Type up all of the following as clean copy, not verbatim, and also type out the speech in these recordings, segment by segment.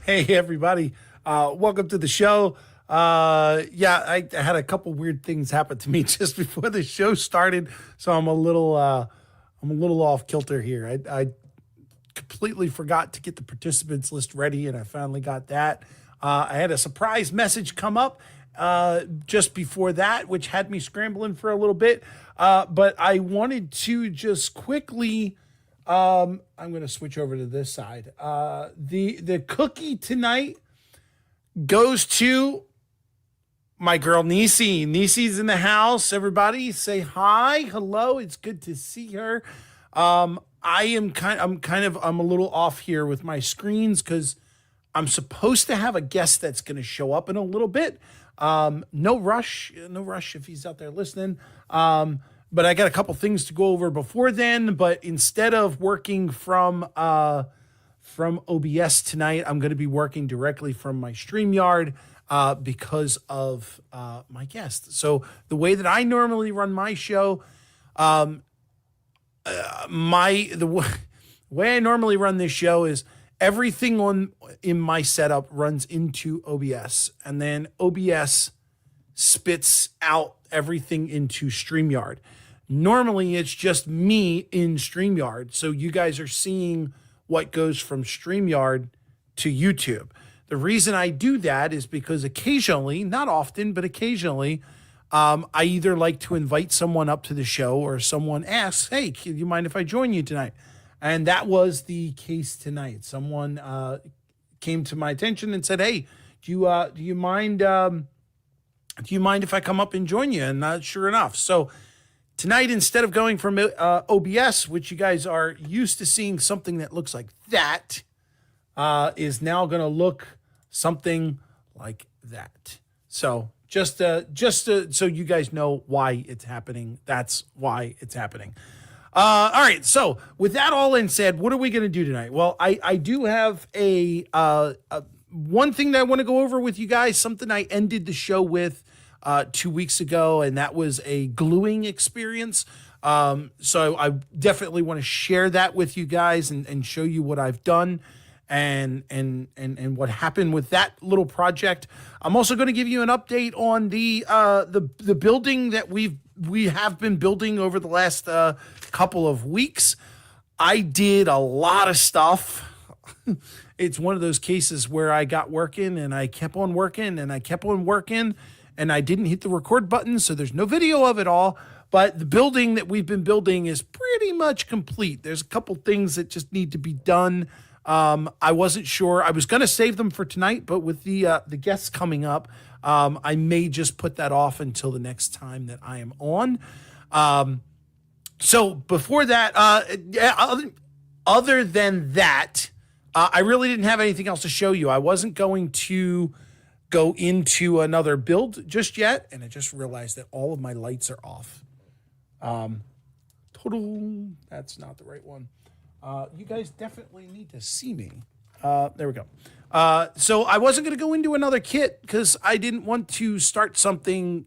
Hey, everybody. Welcome to the show. I had a couple weird things happen to me just before the show started, so I'm a little off kilter here. I completely forgot to get the participants list ready, and I finally got that. I had a surprise message come up just before that, which had me scrambling for a little bit. But I wanted to just quickly. I'm going to switch over to this side. The cookie tonight goes to my girl Nisi. Nisi's in the house. Everybody say hi, hello. It's good to see her. I'm a little off here with my screens because I'm supposed to have a guest that's going to show up in a little bit. No rush if he's out there listening. But I got a couple things to go over before then. But instead of working from OBS tonight, I'm going to be working directly from my StreamYard because of my guest. So the way that I normally run my show, the way I normally run this show is everything in my setup runs into OBS, and then OBS spits out everything into StreamYard. Normally, it's just me in StreamYard, so you guys are seeing what goes from StreamYard to YouTube. The reason I do that is because occasionally, not often, but occasionally, I either like to invite someone up to the show or someone asks, hey, can you mind if I join you tonight? And that was the case tonight. Someone came to my attention and said, hey, do you mind if I come up and join you? And sure enough. So tonight, instead of going from OBS, which you guys are used to seeing something that looks like that, is now going to look something like that. So just so you guys know why it's happening. That's why it's happening. All right. So with that all in said, what are we going to do tonight? Well, I do have a one thing that I want to go over with you guys, something I ended the show with 2 weeks ago, and that was a gluing experience. So I definitely want to share that with you guys and show you what I've done and what happened with that little project. I'm also going to give you an update on the building that we have been building over the last couple of weeks. I did a lot of stuff. It's one of those cases where I got working and I kept on working and I kept on working and I didn't hit the record button, so there's no video of it all. But the building that we've been building is pretty much complete. There's a couple things that just need to be done. I wasn't sure. I was going to save them for tonight, but with the guests coming up, I may just put that off until the next time that I am on. So before that, other than that, I really didn't have anything else to show you. I wasn't going to go into another build just yet, and I just realized that all of my lights are off. Total, that's not the right one. You guys definitely need to see me. There we go. So I wasn't going to go into another kit because I didn't want to start something,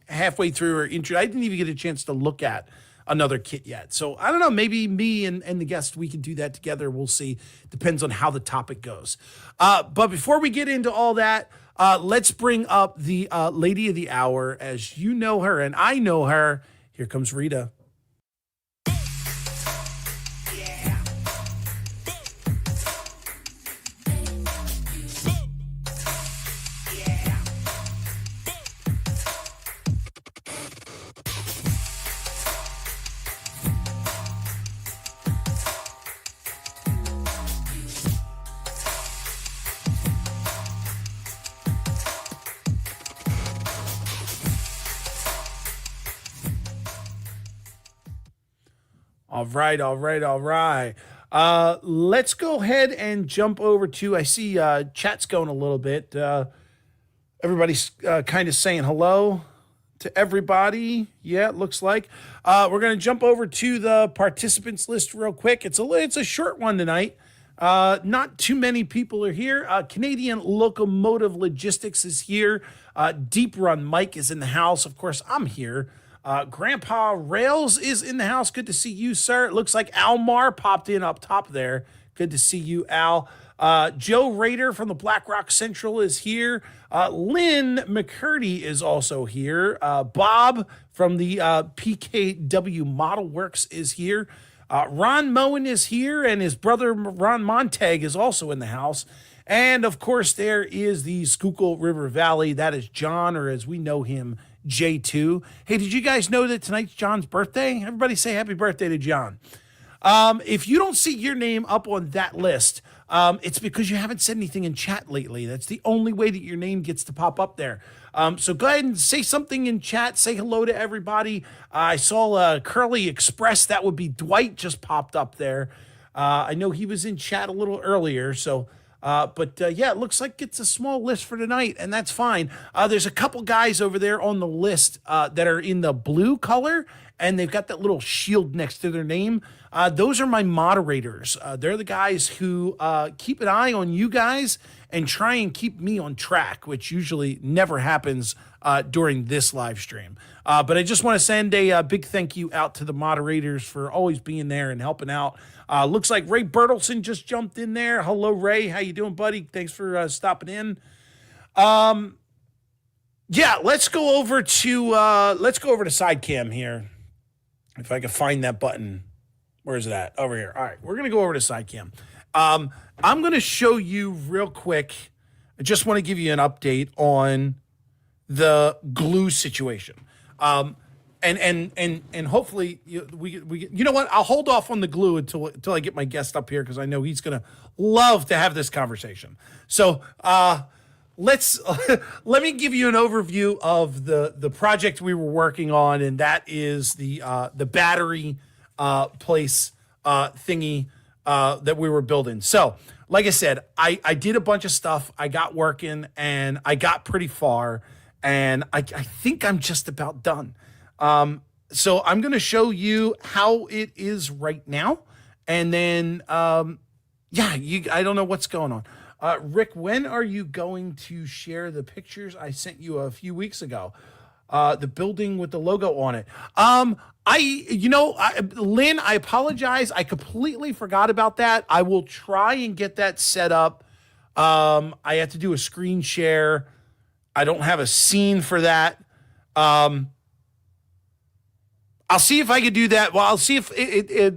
halfway through or intro. I didn't even get a chance to look at another kit yet. So I don't know, maybe me and the guest, we can do that together. We'll see. Depends on how the topic goes. But before we get into all that, let's bring up the lady of the hour. As you know her and I know her, here comes Rita. All right. Let's go ahead and jump over to, I see chat's going a little bit. Everybody's kind of saying hello to everybody. Yeah, it looks like. We're going to jump over to the participants list real quick. It's a short one tonight. Not too many people are here. Canadian Locomotive Logistics is here. Deep Run Mike is in the house. Of course, I'm here. Grandpa Rails is in the house. Good to see you, sir. It looks like Almar popped in up top there. Good to see you, Al. Joe Rader from the Black Rock Central is here. Lynn McCurdy is also here. Bob from the PK&W Model Works is here. Ron Moen is here, and his brother Ron Montag is also in the house. And, of course, there is the Schuykill River Valley. That is John, or as we know him, J2. Hey, did you guys know that tonight's John's birthday? Everybody say happy birthday to John. If you don't see your name up on that list, it's because you haven't said anything in chat lately. That's the only way that your name gets to pop up there. So go ahead and say something in chat. Say hello to everybody. I saw Curly Express. That would be Dwight just popped up there. I know he was in chat a little earlier. So, yeah, it looks like it's a small list for tonight, and that's fine. There's a couple guys over there on the list that are in the blue color, and they've got that little shield next to their name. Those are my moderators. They're the guys who keep an eye on you guys and try and keep me on track, which usually never happens during this live stream. But I just want to send a big thank you out to the moderators for always being there and helping out. Looks like Ray Bertelson just jumped in there. Hello, Ray. How you doing, buddy? Thanks for stopping in. Yeah, let's go over to Sidecam here. If I can find that button. Where is it at? Over here. All right, we're going to go over to Sidecam. I'm going to show you real quick. I just want to give you an update on the glue situation. And hopefully we you know what? I'll hold off on the glue until I get my guest up here, because I know he's going to love to have this conversation. So let me give you an overview of the project we were working on, and that is the battery place thingy that we were building. So, like I said, I did a bunch of stuff. I got working, and I got pretty far, and I think I'm just about done. So I'm going to show you how it is right now, and then I don't know what's going on. Rick, when are you going to share the pictures I sent you a few weeks ago? The building with the logo on it. Lynn, I apologize. I completely forgot about that. I will try and get that set up. I have to do a screen share. I don't have a scene for that. I'll see if I could do that. Well, I'll see if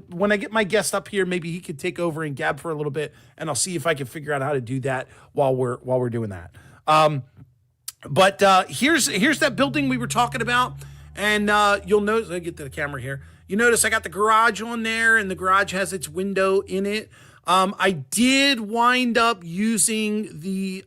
when I get my guest up here, maybe he could take over and gab for a little bit, and I'll see if I can figure out how to do that while we're doing that. But here's that building we were talking about, and you'll notice. Let me get to the camera here. You notice I got the garage on there, and the garage has its window in it. I did wind up using the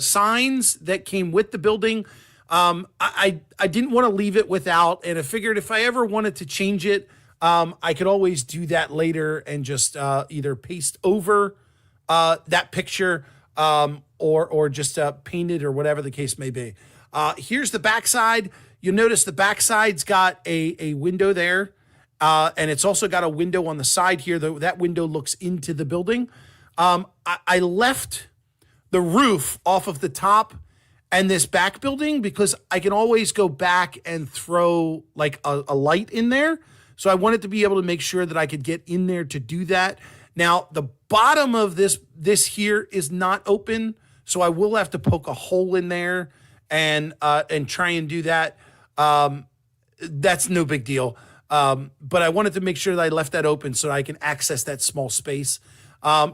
signs that came with the building. I didn't want to leave it without, and I figured if I ever wanted to change it, I could always do that later and just either paste over that picture or just paint it or whatever the case may be. Here's the backside. You'll notice the backside's got a window there, and it's also got a window on the side here. That window looks into the building. I left the roof off of the top and this back building because I can always go back and throw like a light in there. So I wanted to be able to make sure that I could get in there to do that. Now, the bottom of this here is not open, so I will have to poke a hole in there and try and do that. That's no big deal. But I wanted to make sure that I left that open so I can access that small space.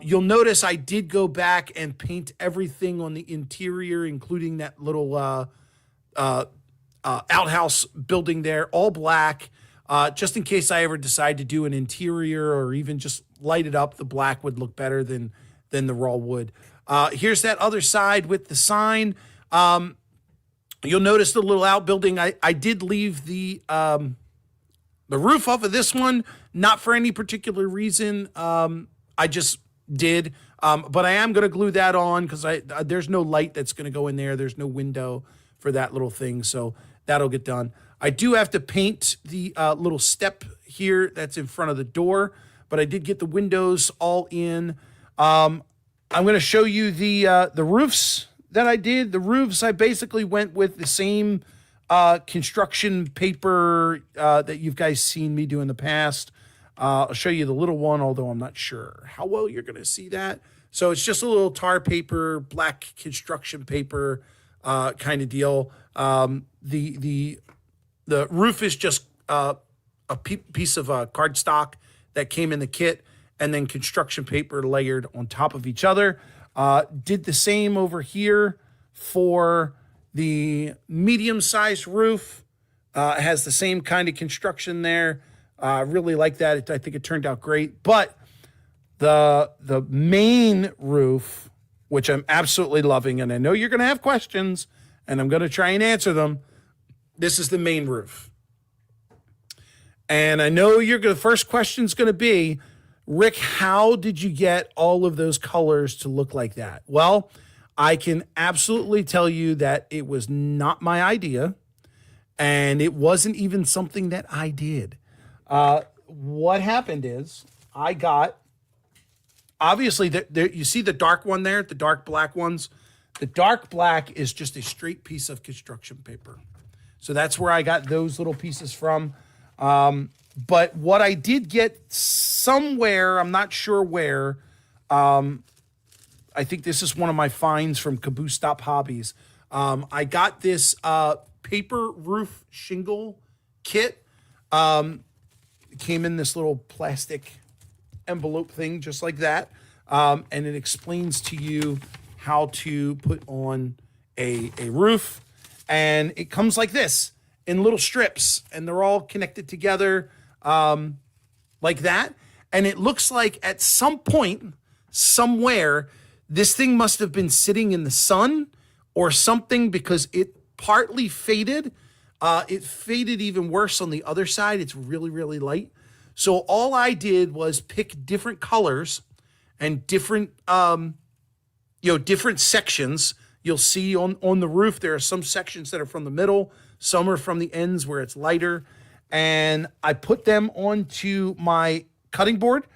You'll notice I did go back and paint everything on the interior, including that little outhouse building there, all black, just in case I ever decide to do an interior or even just light it up. The black would look better than the raw wood. Here's that other side with the sign. You'll notice the little outbuilding. I did leave the roof off of this one, not for any particular reason. I just did, but I am going to glue that on because there's no light that's going to go in there. There's no window for that little thing, so that'll get done. I do have to paint the little step here that's in front of the door, but I did get the windows all in. I'm going to show you the roofs that I did. The roofs, I basically went with the same construction paper that you guys seen me do in the past. I'll show you the little one, although I'm not sure how well you're going to see that. So it's just a little tar paper, black construction paper kind of deal. The roof is just a piece of cardstock that came in the kit, and then construction paper layered on top of each other. Did the same over here for the medium-sized roof. It has the same kind of construction there. Really like that. I think it turned out great. But the main roof, which I'm absolutely loving, and I know you're going to have questions, and I'm going to try and answer them. This is the main roof. And I know the first question's going to be, Rick, how did you get all of those colors to look like that? Well, I can absolutely tell you that it was not my idea, and it wasn't even something that I did. What happened is I got, obviously, you see the dark one there, the dark black ones? The dark black is just a straight piece of construction paper. So that's where I got those little pieces from. But what I did get somewhere, I'm not sure where, I think this is one of my finds from Caboose Stop Hobbies. I got this paper roof shingle kit. It came in this little plastic envelope thing just like that. And it explains to you how to put on a roof. And it comes like this in little strips, and they're all connected together like that. And it looks like at some point, somewhere, this thing must have been sitting in the sun or something, because it partly faded. It faded even worse on the other side. It's really, really light. So all I did was pick different colors and different, different sections. You'll see on the roof, there are some sections that are from the middle, some are from the ends where it's lighter. And I put them onto my cutting board.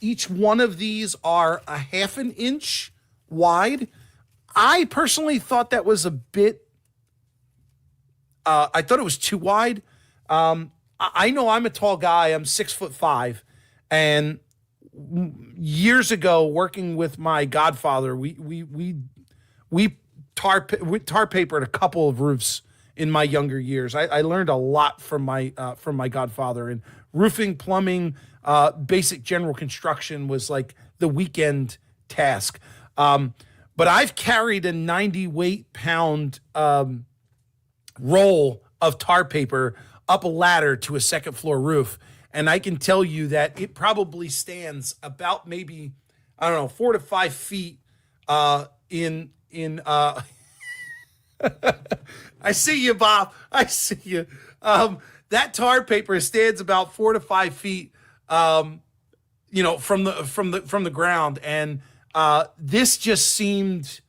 Each one of these are a 1/2 inch wide. I personally thought that was a bit, I thought it was too wide. I know I'm a tall guy. I'm 6'5", and years ago, working with my godfather, we tar papered a couple of roofs in my younger years. I learned a lot from my godfather, and roofing, plumbing, basic general construction was like the weekend task. But I've carried a 90 weight pound roll of tar paper up a ladder to a second floor roof. And I can tell you that it probably stands about maybe, 4 to 5 feet in I see you, Bob. I see you. That tar paper stands about 4 to 5 feet, from the ground. And this just seemed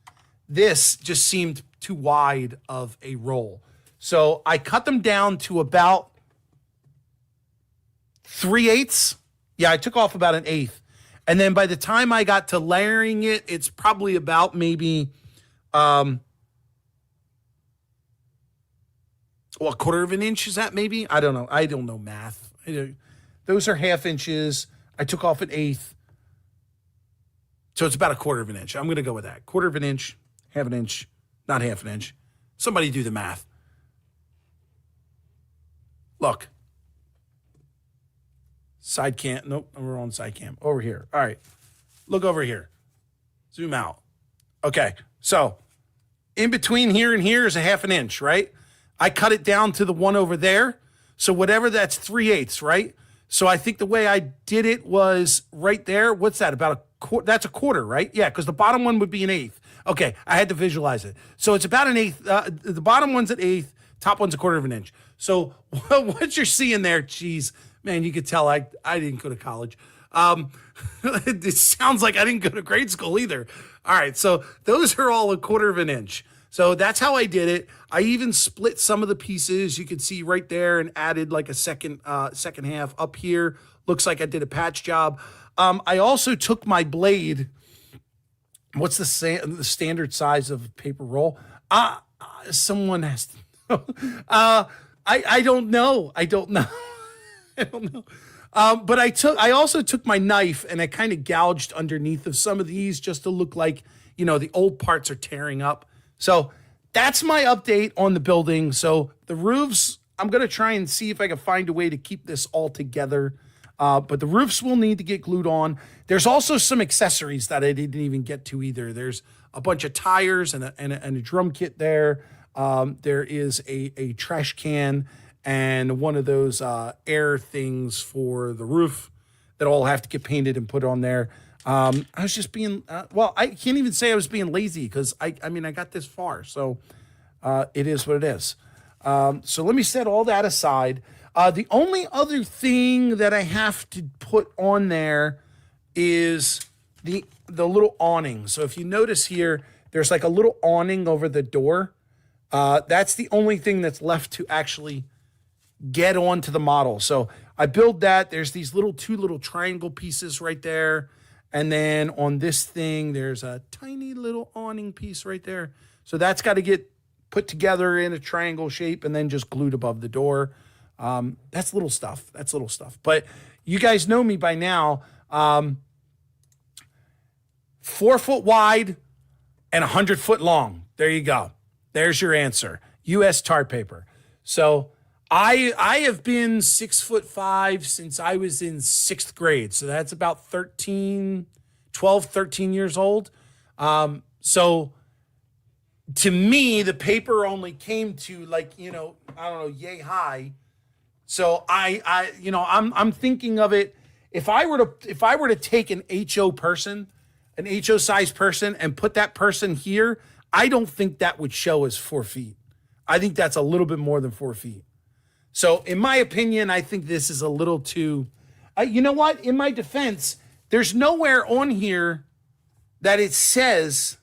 too wide of a roll. So I cut them down to about 3/8. Yeah, I took off about 1/8. And then by the time I got to layering it, it's probably about maybe, a 1/4 inch, is that maybe? I don't know. I don't know math. Those are 1/2 inches. I took off 1/8. So it's about a 1/4 inch. I'm going to go with that. 1/4 inch, 1/2 inch, not 1/2 inch. Somebody do the math. Look. Side cam. Nope, we're on side cam. Over here. All right. Look over here. Zoom out. Okay. So in between here and here is a 1/2 inch, right? I cut it down to the one over there. So whatever, that's 3/8, right? So I think the way I did it was right there. What's that? About a quarter? That's a 1/4, right? Yeah, because the bottom one would be 1/8. Okay, I had to visualize it. So it's about 1/8. The bottom one's 1/8. Top one's a 1/4 inch. So what you're seeing there, geez, man, you could tell I didn't go to college. It sounds like I didn't go to grade school either. All right, so those are all a 1/4 inch. So that's how I did it. I even split some of the pieces, you could see right there, and added like a second half up here. Looks like I did a patch job. I also took my blade. What's the standard size of paper roll? Someone has to know. I don't know. I don't know. I don't know. But I also took my knife and I kind of gouged underneath of some of these just to look like, the old parts are tearing up. So that's my update on the building. So the roofs, I'm going to try and see if I can find a way to keep this all together. But the roofs will need to get glued on. There's also some accessories that I didn't even get to either. There's a bunch of tires and a drum kit there. There is a trash can and one of those air things for the roof that all have to get painted and put on there. I was just being, I can't even say I was being lazy because I got this far. So it is what it is. So let me set all that aside. The only other thing that I have to put on there is the little awning. So if you notice here, there's like a little awning over the door. That's the only thing that's left to actually get onto the model. So I build that. There's these two little triangle pieces right there. And then on this thing, there's a tiny little awning piece right there. So that's got to get put together in a triangle shape and then just glued above the door. That's little stuff. But you guys know me by now. 4 foot wide and 100 foot long. There you go. There's your answer. U.S. tar paper. So I have been 6'5" since I was in 6th grade. So that's about 13 years old. So to me, the paper only came to yay high. So I'm thinking of it. If I were to take an HO person, an HO size person, and put that person here, I don't think that would show as 4 feet. I think that's a little bit more than 4 feet. So in my opinion, I think this is a little too, you know what? In my defense, there's nowhere on here that it says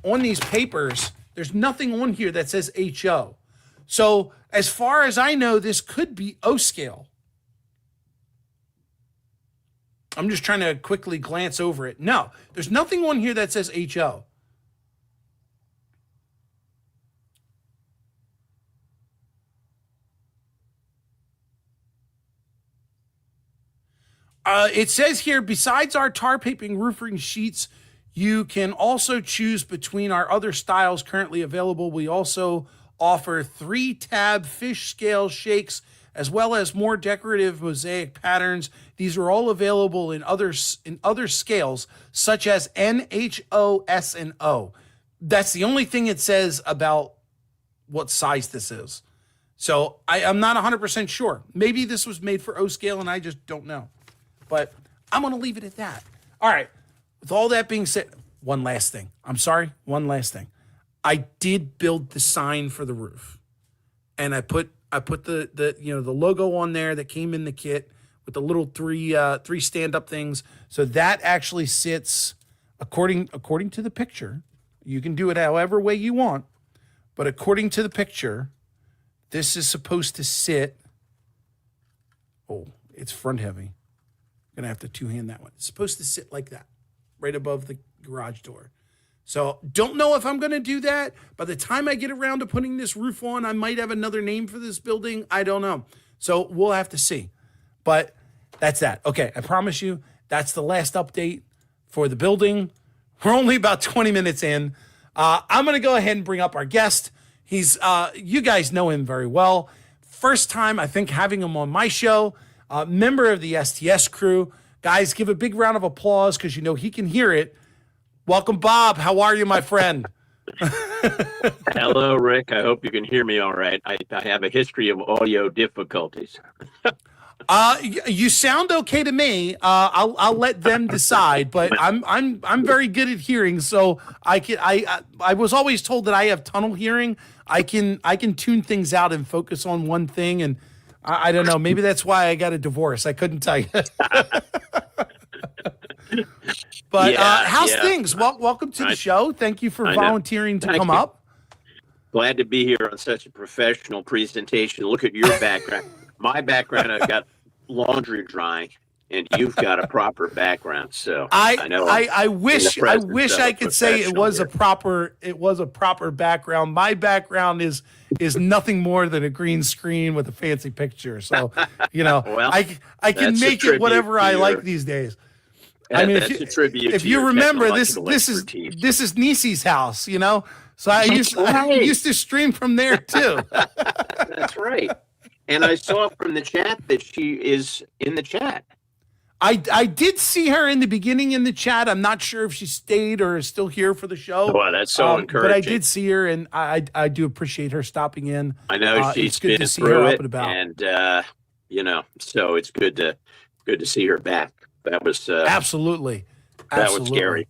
on these papers, there's nothing on here that says HO. So as far as I know, this could be O scale. I'm just trying to quickly glance over it. No, there's nothing on here that says HO. It says here, besides our tar paping roofing sheets, you can also choose between our other styles currently available. We also offer 3-tab fish scale shakes, as well as more decorative mosaic patterns. These are all available in other scales, such as N, H, O, S, and O. That's the only thing it says about what size this is. So I'm not 100% sure. Maybe this was made for O scale and I just don't know. But I'm going to leave it at that. All right. With all that being said, one last thing. I did build the sign for the roof. And I put the logo on there that came in the kit with the little three stand-up things. So that actually sits according to the picture. You can do it however way you want, but according to the picture, this is supposed to sit. Oh, it's front heavy. I'm gonna have to two-hand that one. It's supposed to sit like that, right above the garage door. So don't know if I'm going to do that. By the time I get around to putting this roof on, I might have another name for this building. I don't know. So we'll have to see. But that's that. Okay, I promise you, that's the last update for the building. We're only about 20 minutes in. I'm going to go ahead and bring up our guest. He's, you guys know him very well. First time, I think, having him on my show. Member of the STS crew. Guys, give a big round of applause because he can hear it. Welcome, Bob. How are you, my friend? Hello, Rick. I hope you can hear me all right. I have a history of audio difficulties. You sound okay to me. I'll let them decide, but I'm very good at hearing. So I was always told that I have tunnel hearing. I can tune things out and focus on one thing, and I don't know. Maybe that's why I got a divorce. I couldn't tell you. But how's things? Welcome to the show. Thank you for volunteering to come up. Glad to be here on such a professional presentation. Look at your background. My background, I've got laundry drying. and you've got a proper background. So I know I wish I could say it was here. a proper background. My background is nothing more than a green screen with a fancy picture. So, Well, I can make it whatever I like these days. I mean, if you remember, this is Nisi's house, So I used to stream from there too. That's right. And I saw from the chat that she is in the chat. I did see her in the beginning in the chat. I'm not sure if she stayed or is still here for the show. Wow, that's so encouraging. But I did see her, and I do appreciate her stopping in. I know she's good to see her up and about, and so it's good to see her back. That was absolutely. That was scary.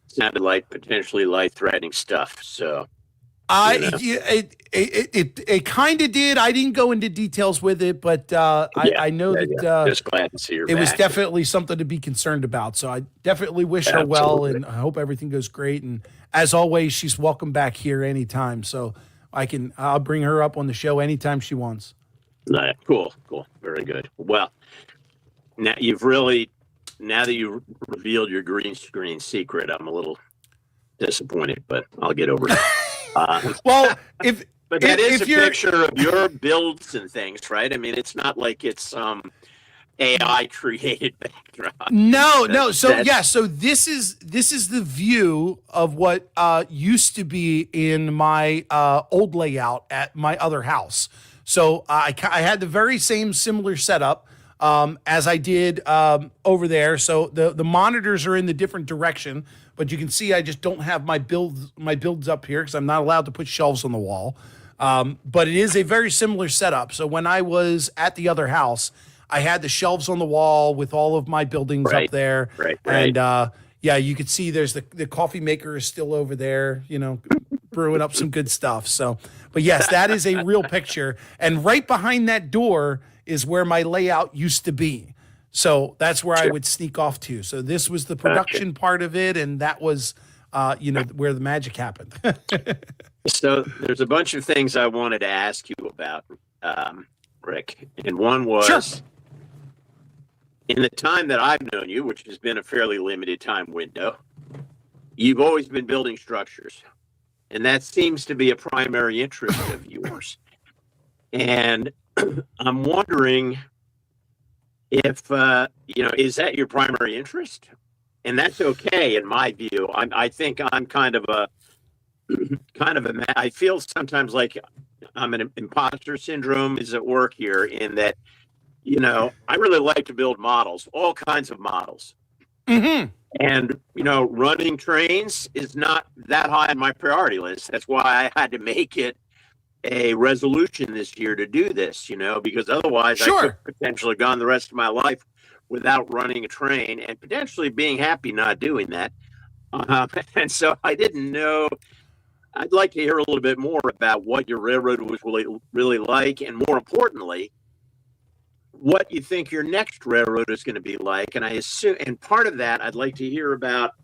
Sounded like potentially life-threatening stuff. So, it kind of did. I didn't go into details with it, but I know that just glad to see her. It was definitely something to be concerned about. So I definitely wish her well, and I hope everything goes great. And as always, she's welcome back here anytime. So I'll bring her up on the show anytime she wants. Cool, very good. Well, now that you revealed your green screen secret, I'm a little disappointed, but I'll get over it. Well, but that is a picture of your builds and things, right? I mean, it's not like it's AI created backdrop. No. So this is the view of what used to be in my old layout at my other house. So I had the very similar setup as I did over there. So the monitors are in the different direction, but you can see I just don't have my builds up here because I'm not allowed to put shelves on the wall. But it is a very similar setup. So when I was at the other house, I had the shelves on the wall with all of my buildings up there. Right. And you could see there's the coffee maker is still over there, brewing up some good stuff. So, but yes, that is a real picture. And right behind that door is where my layout used to be. So that's where I would sneak off to. So this was the production part of it, and that was, where the magic happened. So there's a bunch of things I wanted to ask you about, Rick. And one was, in the time that I've known you, which has been a fairly limited time window, you've always been building structures. And that seems to be a primary interest of yours. And I'm wondering if, is that your primary interest? And that's okay in my view. I think I'm I feel sometimes like I'm an imposter syndrome is at work here in that, I really like to build models, all kinds of models. Mm-hmm. And, running trains is not that high on my priority list. That's why I had to make it a resolution this year to do this, because otherwise I could potentially gone the rest of my life without running a train and potentially being happy not doing that. And so I didn't know. I'd like to hear a little bit more about what your railroad was really like, and more importantly, what you think your next railroad is going to be like. And I assume, and part of that, I'd like to hear about,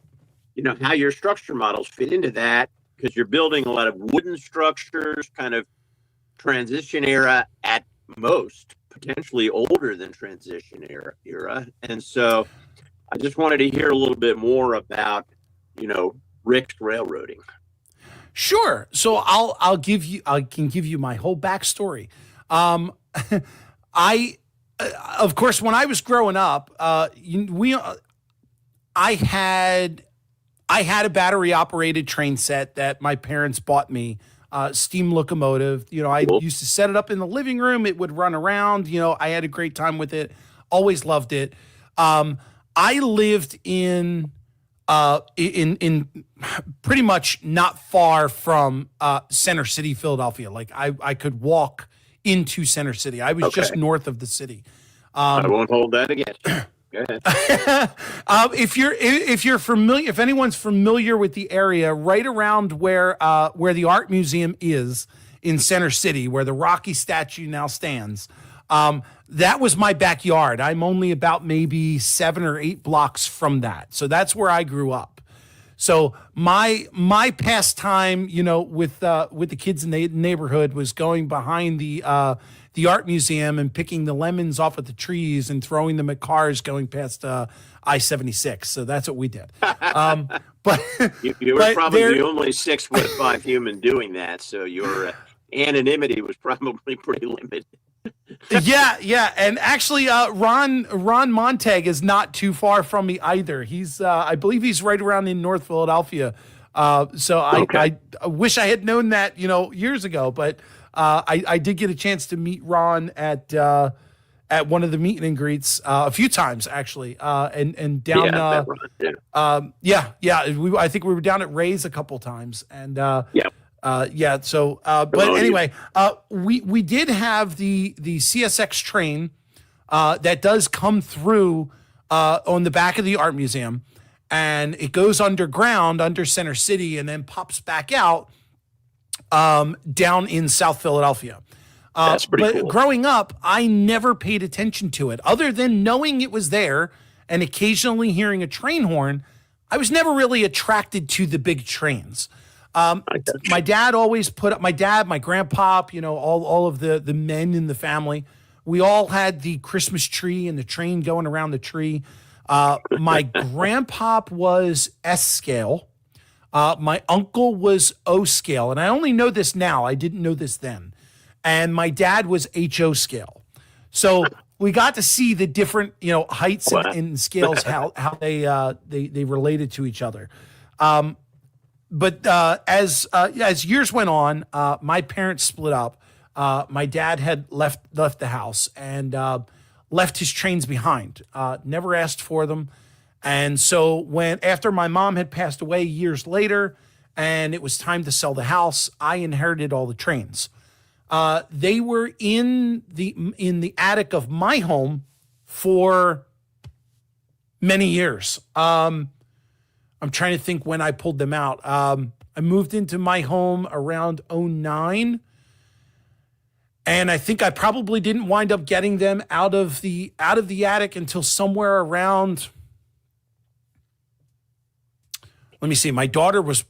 how your structure models fit into that, because you're building a lot of wooden structures, kind of transition era at most, potentially older than transition era. And so I just wanted to hear a little bit more about, Rick's railroading. Sure. So I can give you my whole backstory. Of course, when I was growing up, I had a battery operated train set that my parents bought me, steam locomotive. I used to set it up in the living room. It would run around. I had a great time with it. Always loved it. I lived in pretty much not far from Center City, Philadelphia. Like I could walk into Center City. I was just north of the city. I won't hold that against you. Go ahead. If you're familiar, if anyone's familiar with the area right around where the art museum is in Center City, where the Rocky statue now stands, that was my backyard. I'm only about maybe 7 or 8 blocks from that. So that's where I grew up. So my pastime, with the kids in the neighborhood was going behind the the art museum and picking the lemons off of the trees and throwing them at cars going past I-76. So that's what we did. But you were probably the only 6'5" human doing that. So your anonymity was probably pretty limited. Yeah. And actually, Ron Montag is not too far from me either. He's, I believe he's right around in North Philadelphia. So I wish I had known that, years ago, but I did get a chance to meet Ron at one of the meet and greets a few times actually, and down. I think we were down at Ray's a couple times, and So, but anyway, we did have the CSX train that does come through on the back of the art museum. And it goes underground under Center City and then pops back out down in South Philadelphia. That's pretty cool. Growing up, I never paid attention to it other than knowing it was there and occasionally hearing a train horn. I was never really attracted to the big trains. My dad always put up, my grandpa, all of the men in the family, we all had the Christmas tree and the train going around the tree. My grandpa was S scale. My uncle was O scale. And I only know this now. I didn't know this then. And my dad was HO scale. So we got to see the different, heights and scales, how they related to each other. But as years went on, my parents split up. My dad had left the house and left his trains behind, never asked for them. And so after my mom had passed away years later and it was time to sell the house, I inherited all the trains. They were in the attic of my home for many years. I'm trying to think when I pulled them out. I moved into my home around 2009. And I think I probably didn't wind up getting them out of the attic until somewhere around. Let me see. My daughter was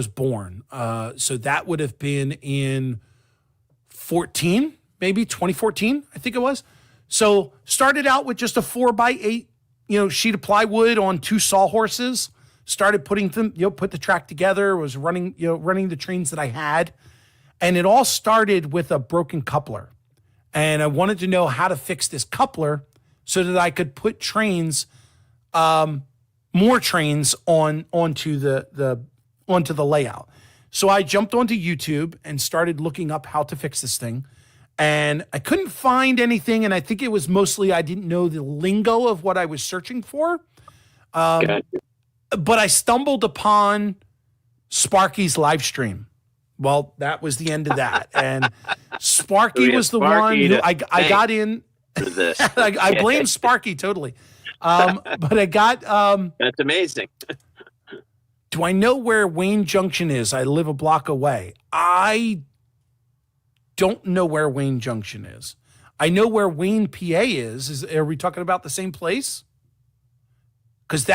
born, so that would have been in 2014, maybe 2014. I think it was. So started out with just a 4x8, sheet of plywood on 2 sawhorses. Started putting them, put the track together. Was running the trains that I had. And it all started with a broken coupler. And I wanted to know how to fix this coupler so that I could put trains, more trains onto the layout. So I jumped onto YouTube and started looking up how to fix this thing. And I couldn't find anything. And I think it was mostly I didn't know the lingo of what I was searching for. But I stumbled upon Sparky's live stream. Well, that was the end of that. And Sparky was the one who I got in. I blame Sparky totally. But I got. That's amazing. Do I know where Wayne Junction is? I live a block away. I don't know where Wayne Junction is. I know where Wayne, PA is. Are we talking about the same place? Because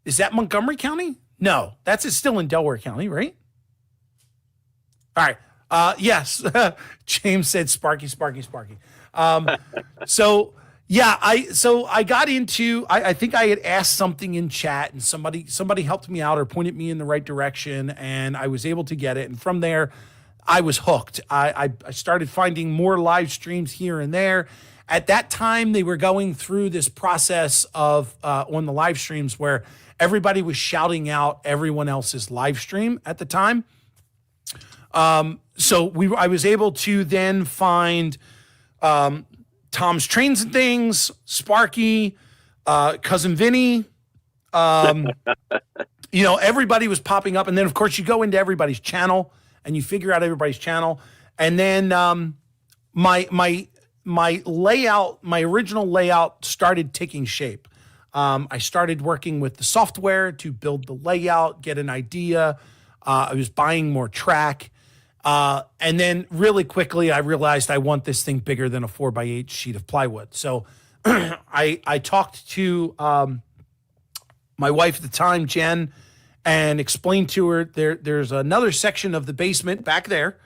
is that Montgomery County? No, it's still in Delaware County, right? All right. Yes. James said Sparky. So I got into, I think I had asked something in chat and somebody helped me out or pointed me in the right direction and I was able to get it. And from there, I was hooked. I started finding more live streams here and there. At that time, they were going through this process of on the live streams where everybody was shouting out everyone else's live stream at the time. So I was able to then find Tom's Trains and Things, Sparky, Cousin Vinny. Everybody was popping up. And then, of course, you go into everybody's channel and you figure out everybody's channel. And then my layout, my original layout started taking shape. I started working with the software to build the layout, get an idea. I was buying more track. And then really quickly, I realized I want this thing bigger than a 4x8 sheet of plywood. So I talked to my wife at the time, Jen, and explained to her there's another section of the basement back there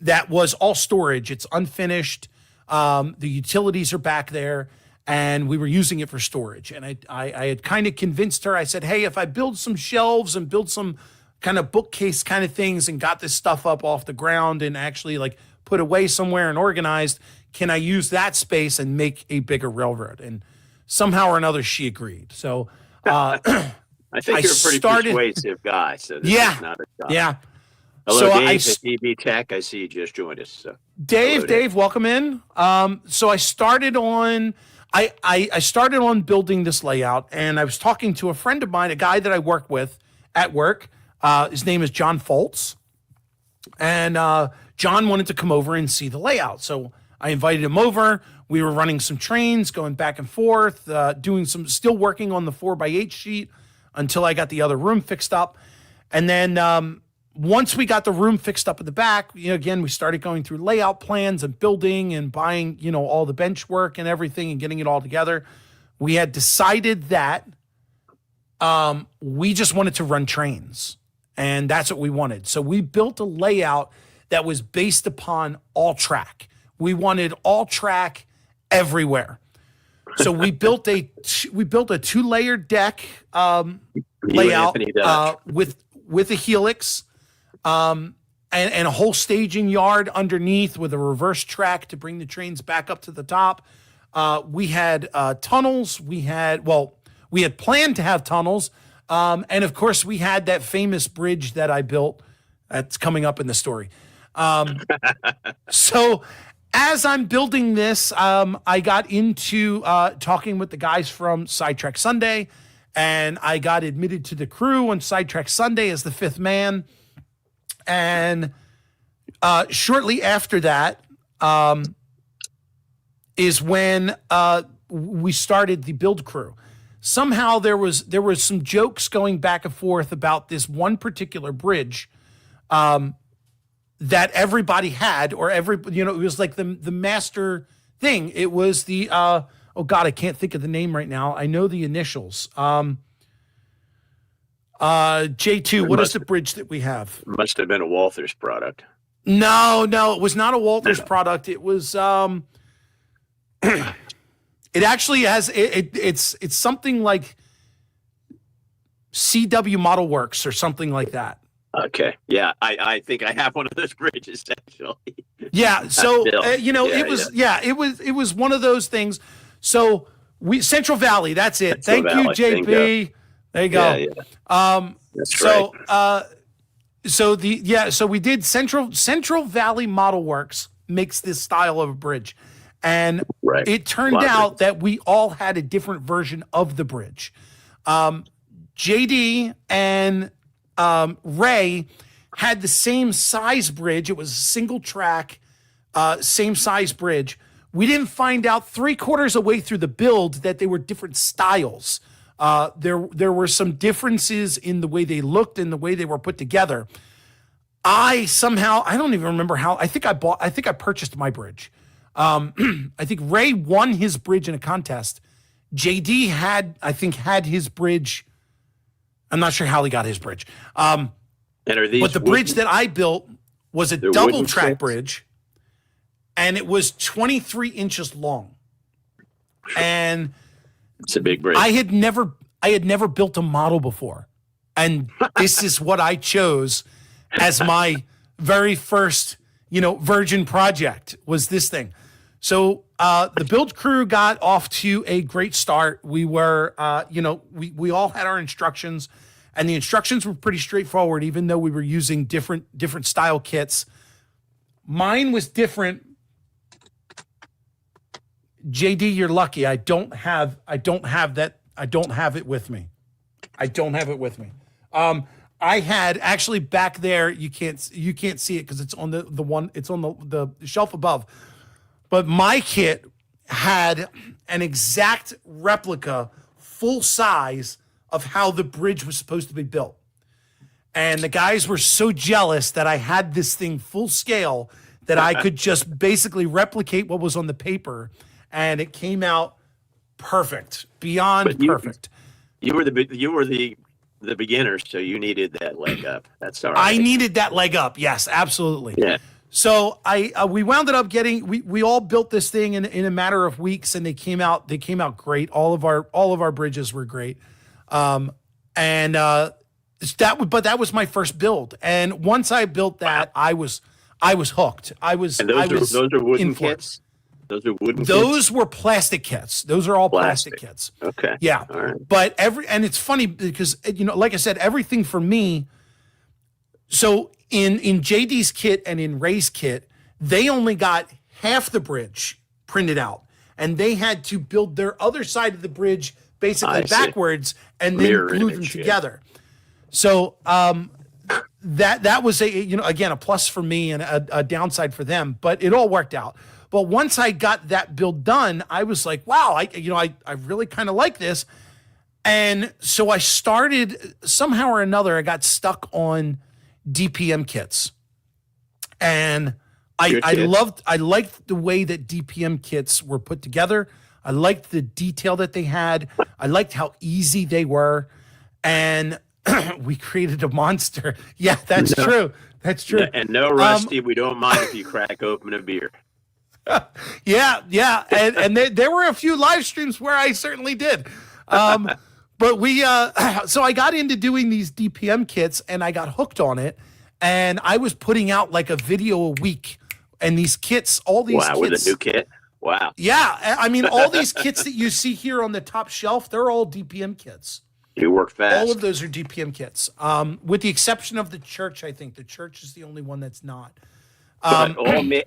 that was all storage. It's unfinished. The utilities are back there, and we were using it for storage. And I had kind of convinced her. I said, hey, if I build some shelves and build some kind of bookcase kind of things and got this stuff up off the ground and actually like put away somewhere and organized, can I use that space and make a bigger railroad? And somehow or another, she agreed. So I think you're a pretty persuasive guy. So this is not a job. Yeah. Hello, so Dave at DB Tech. I see you just joined us. So. Dave, welcome in. So I started on I started on building this layout, and I was talking to a friend of mine, a guy that I work with at work. His name is John Foltz, and John wanted to come over and see the layout. So I invited him over. We were running some trains, going back and forth, still working on the 4x8 sheet until I got the other room fixed up, and then. Once we got the room fixed up at the back, again, we started going through layout plans and building and buying, all the bench work and everything and getting it all together. We had decided that we just wanted to run trains, and that's what we wanted. So we built a layout that was based upon all track. We wanted all track everywhere. So we built a 2-layer deck layout with a helix. And a whole staging yard underneath with a reverse track to bring the trains back up to the top. We had tunnels. We had planned to have tunnels. And of course, we had that famous bridge that I built that's coming up in the story. So as I'm building this, I got into talking with the guys from Sidetrack Sunday, and I got admitted to the crew on Sidetrack Sunday as the 5th man. And shortly after that is when we started the build crew. Somehow there was some jokes going back and forth about this one particular bridge that everybody had, or it was like the master thing. It was the oh God, I can't think of the name right now. I know the initials. J2, what is the bridge that we have? Must have been a Walther's product. No, it was not a Walther's product. It was it actually has it's something like CW Model Works or something like that. Okay. Yeah, I think I have one of those bridges actually. Yeah, so it was one of those things. So Central Valley, that's it. Thank you, JP. There you go. Yeah. That's right. So we did Central Valley Model Works makes this style of a bridge, and it turned out that we all had a different version of the bridge. JD and Ray had the same size bridge. It was a single track, same size bridge. We didn't find out 3/4 of the way through the build that they were different styles. There were some differences in the way they looked and the way they were put together. I don't even remember how. I think I purchased my bridge. I think Ray won his bridge in a contest. JD had his bridge. I'm not sure how he got his bridge. And are these? But the bridge that I built was a double track bridge, and it was 23 inches long, and it's a big bridge. I had never built a model before, and this is what I chose as my very first, virgin project was this thing. So the build crew got off to a great start. We were, we all had our instructions, and the instructions were pretty straightforward, even though we were using different style kits. Mine was different. JD, you're lucky. I don't have that. I don't have it with me. I had actually back there. You can't see it because it's on it's on the shelf above. But my kit had an exact replica, full size of how the bridge was supposed to be built. And the guys were so jealous that I had this thing full scale that I could just basically replicate what was on the paper. And it came out perfect, beyond perfect. You were the beginner, so you needed that leg up. That's all right. I needed that leg up. Yes, absolutely. Yeah. So we wound up getting we all built this thing in a matter of weeks, and they came out great. All of our bridges were great, and that was my first build. And once I built that, I was hooked. And those are wooden kits. Those are wooden. Those were plastic kits. Those are all plastic kits. Okay. Yeah. All right. But and it's funny because like I said, everything for me. So in JD's kit and in Ray's kit, they only got half the bridge printed out, and they had to build their other side of the bridge basically backwards and then glue them together. So that was again a plus for me and a downside for them, but it all worked out. But once I got that build done, I was like, wow, I really kind of like this. And so I started somehow or another, I got stuck on DPM kits. And I liked the way that DPM kits were put together. I liked the detail that they had. I liked how easy they were. And we created a monster. Yeah, that's true. That's true. And no, Rusty, we don't mind if you crack open a beer. Yeah. And there were a few live streams where I certainly did. But so I got into doing these DPM kits, and I got hooked on it. And I was putting out like a video a week, and these kits, all these kits. With a new kit? Wow. Yeah. I mean, all these kits that you see here on the top shelf, they're all DPM kits. You work fast. All of those are DPM kits. With the exception of the church, I think. The church is the only one that's not. But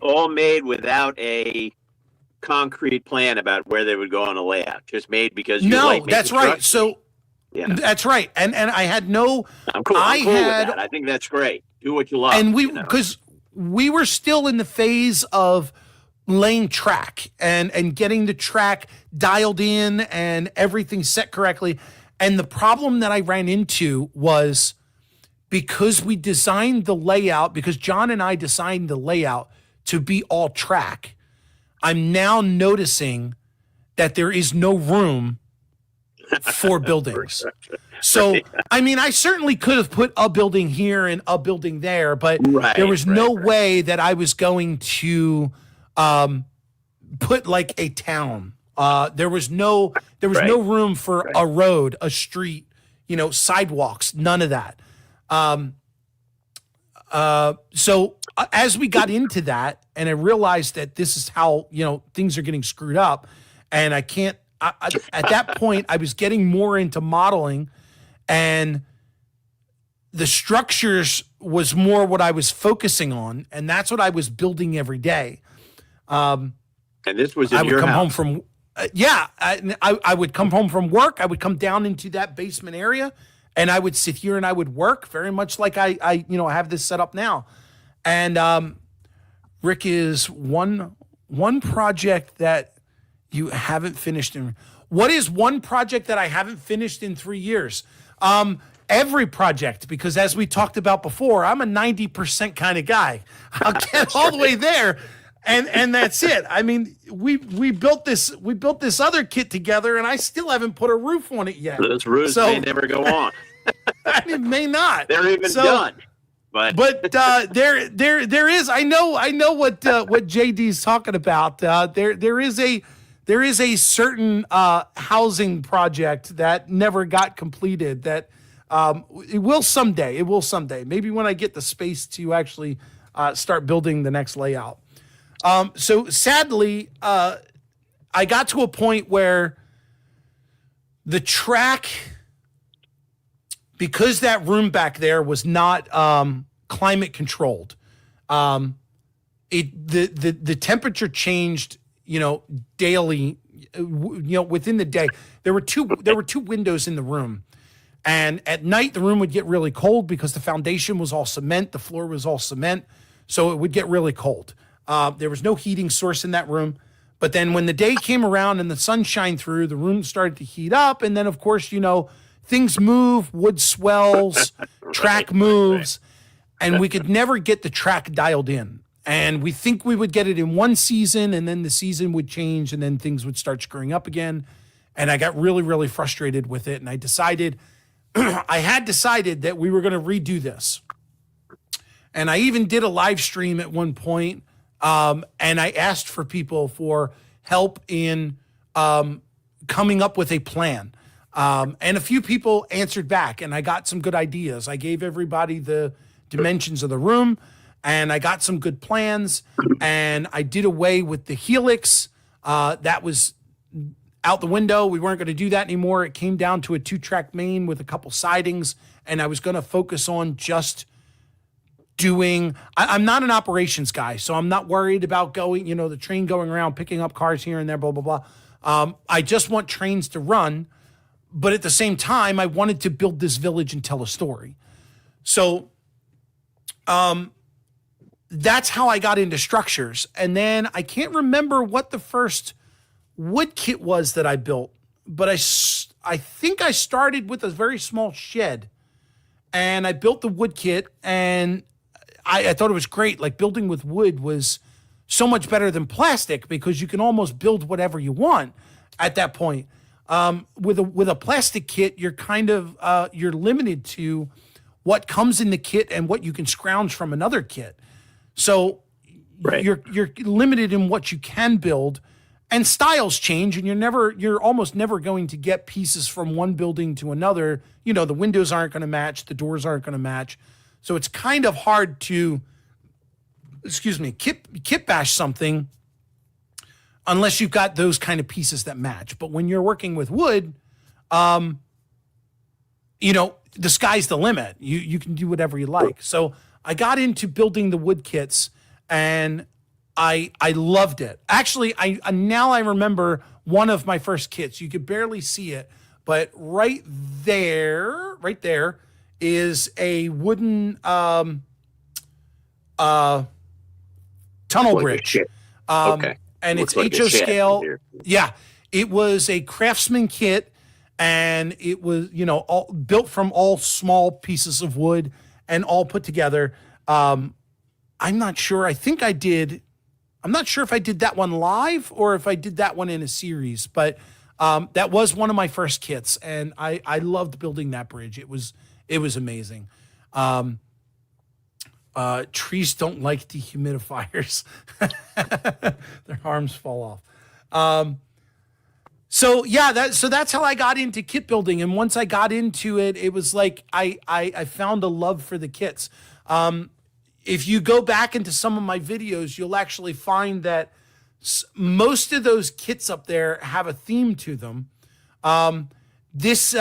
all made without a concrete plan about where they would go on a layout. Just made because you like that's right. So yeah, that's right. And I had no. I'm cool. I'm cool with that. I think that's great. Do what you love. And because we were still in the phase of laying track and getting the track dialed in and everything set correctly. And the problem that I ran into was, because we designed the layout, because John and I designed the layout to be all track, I'm now noticing that there is no room for buildings. So, I mean, I certainly could have put a building here and a building there, but there was no way that I was going to put like a town. There was no room for a road, a street, sidewalks, none of that. So as we got into that, and I realized that this is how, things are getting screwed up, and I can't, at that point I was getting more into modeling, and the structures was more what I was focusing on. And that's what I was building every day. And this was in your house. Home from, I would come home from work. I would come down into that basement area, and I would sit here and I would work very much like I have this set up now. And Rick, is one project that you haven't finished in. What is one project that I haven't finished in 3 years? Every project, because as we talked about before, I'm a 90% kind of guy. I'll get all the way there, and that's it. I mean, we built this other kit together, and I still haven't put a roof on it yet. Those roofs may never go on. It may not. They're even done. But there is. I know what JD's talking about. There is a certain housing project that never got completed that it will someday. Maybe when I get the space to actually start building the next layout. So sadly, I got to a point where the track, because that room back there was not climate controlled, the temperature changed, daily, within the day. There were two windows in the room, and at night the room would get really cold because the foundation was all cement, the floor was all cement, so it would get really cold. There was no heating source in that room. But then when the day came around and the sun shined through, the room started to heat up, and then of course, things move, wood swells, track moves, and we could never get the track dialed in. And we think we would get it in one season, and then the season would change, and then things would start screwing up again. And I got really, really frustrated with it. And I decided, I had decided that we were going to redo this. And I even did a live stream at one point, and I asked for people for help in coming up with a plan. And a few people answered back, and I got some good ideas. I gave everybody the dimensions of the room, and I got some good plans, and I did away with the helix. That was out the window. We weren't going to do that anymore. It came down to a 2-track main with a couple sidings, and I was going to focus on just doing, I'm not an operations guy, so I'm not worried about going, the train going around, picking up cars here and there, blah, blah, blah. I just want trains to run, but at the same time, I wanted to build this village and tell a story. So that's how I got into structures. And then I can't remember what the first wood kit was that I built, but I think I started with a very small shed, and I built the wood kit, and I thought it was great. Like, building with wood was so much better than plastic because you can almost build whatever you want at that point. With a plastic kit, you're kind of you're limited to what comes in the kit and what you can scrounge from another kit. So you're limited in what you can build, and styles change, and you're almost never going to get pieces from one building to another. The windows aren't going to match, the doors aren't going to match. So it's kind of hard to, kit bash something unless you've got those kind of pieces that match. But when you're working with wood, the sky's the limit. You can do whatever you like. So I got into building the wood kits, and I loved it. Actually, now I remember one of my first kits. You could barely see it, but right there is a wooden tunnel bridge. Okay. And Looks it's like HO a shed scale. here. Yeah. It was a craftsman kit, and it was, all built from all small pieces of wood and all put together. I'm not sure. I'm not sure if I did that one live or if I did that one in a series, but that was one of my first kits, and I loved building that bridge. It was amazing. Trees don't like dehumidifiers. Their arms fall off. So that's how I got into kit building. And once I got into it, it was like I found a love for the kits. If you go back into some of my videos, you'll actually find that most of those kits up there have a theme to them. This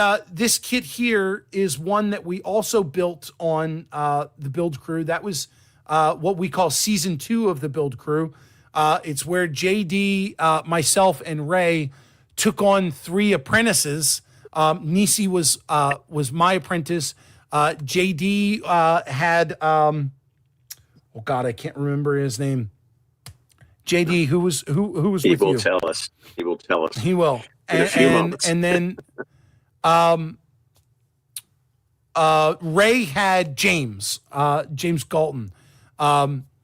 kit here is one that we also built on the Build Crew. That was what we call season 2 of the Build Crew. It's where JD, myself, and Ray took on 3 apprentices. Nisi was my apprentice. JD had oh God, I can't remember his name. JD, who was with you? He will tell us. He will tell us. He will. In a few moments. And then Ray had James Galton. And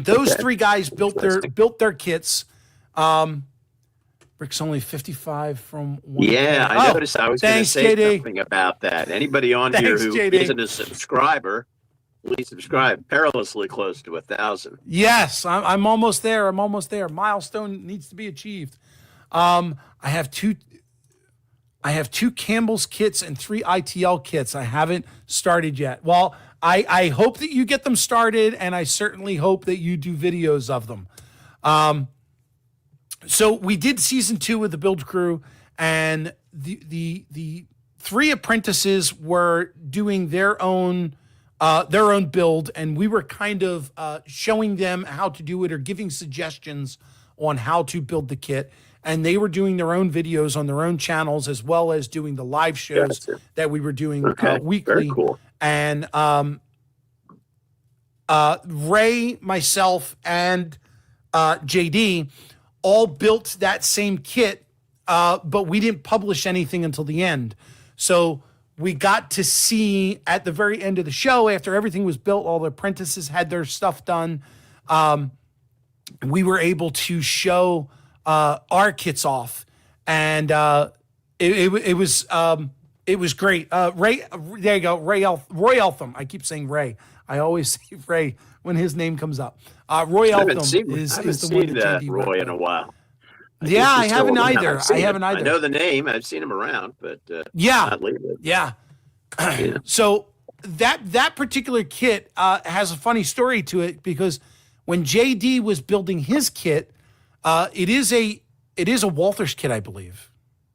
those 3 guys built their kits. Rick's only 55 from one. Yeah, I noticed. I was going to say JD. something about that. Anybody on here who JD. isn't a subscriber, please subscribe. Perilously close to 1,000. Yes, I'm almost there. Milestone needs to be achieved. I have two Campbell's kits and 3 ITL kits. I haven't started yet. Well, I hope that you get them started, and I certainly hope that you do videos of them. So we did season 2 with the Build Crew, and the 3 apprentices were doing their own build, and we were kind of showing them how to do it or giving suggestions on how to build the kit. And they were doing their own videos on their own channels, as well as doing the live shows that we were doing weekly. Very cool. And Ray, myself, and JD all built that same kit, but we didn't publish anything until the end. So we got to see at the very end of the show, after everything was built, all the apprentices had their stuff done. We were able to show our kits off, and it was great. Ray, there you go, Roy Eltham. I keep saying Ray. I always say Ray when his name comes up. Roy Eltham is the one that JD Roy in a while. I haven't either. I haven't either. I know the name. I've seen him around, but yeah. Yeah. So that particular kit has a funny story to it, because when JD was building his kit, it is a Walthers kit, I believe.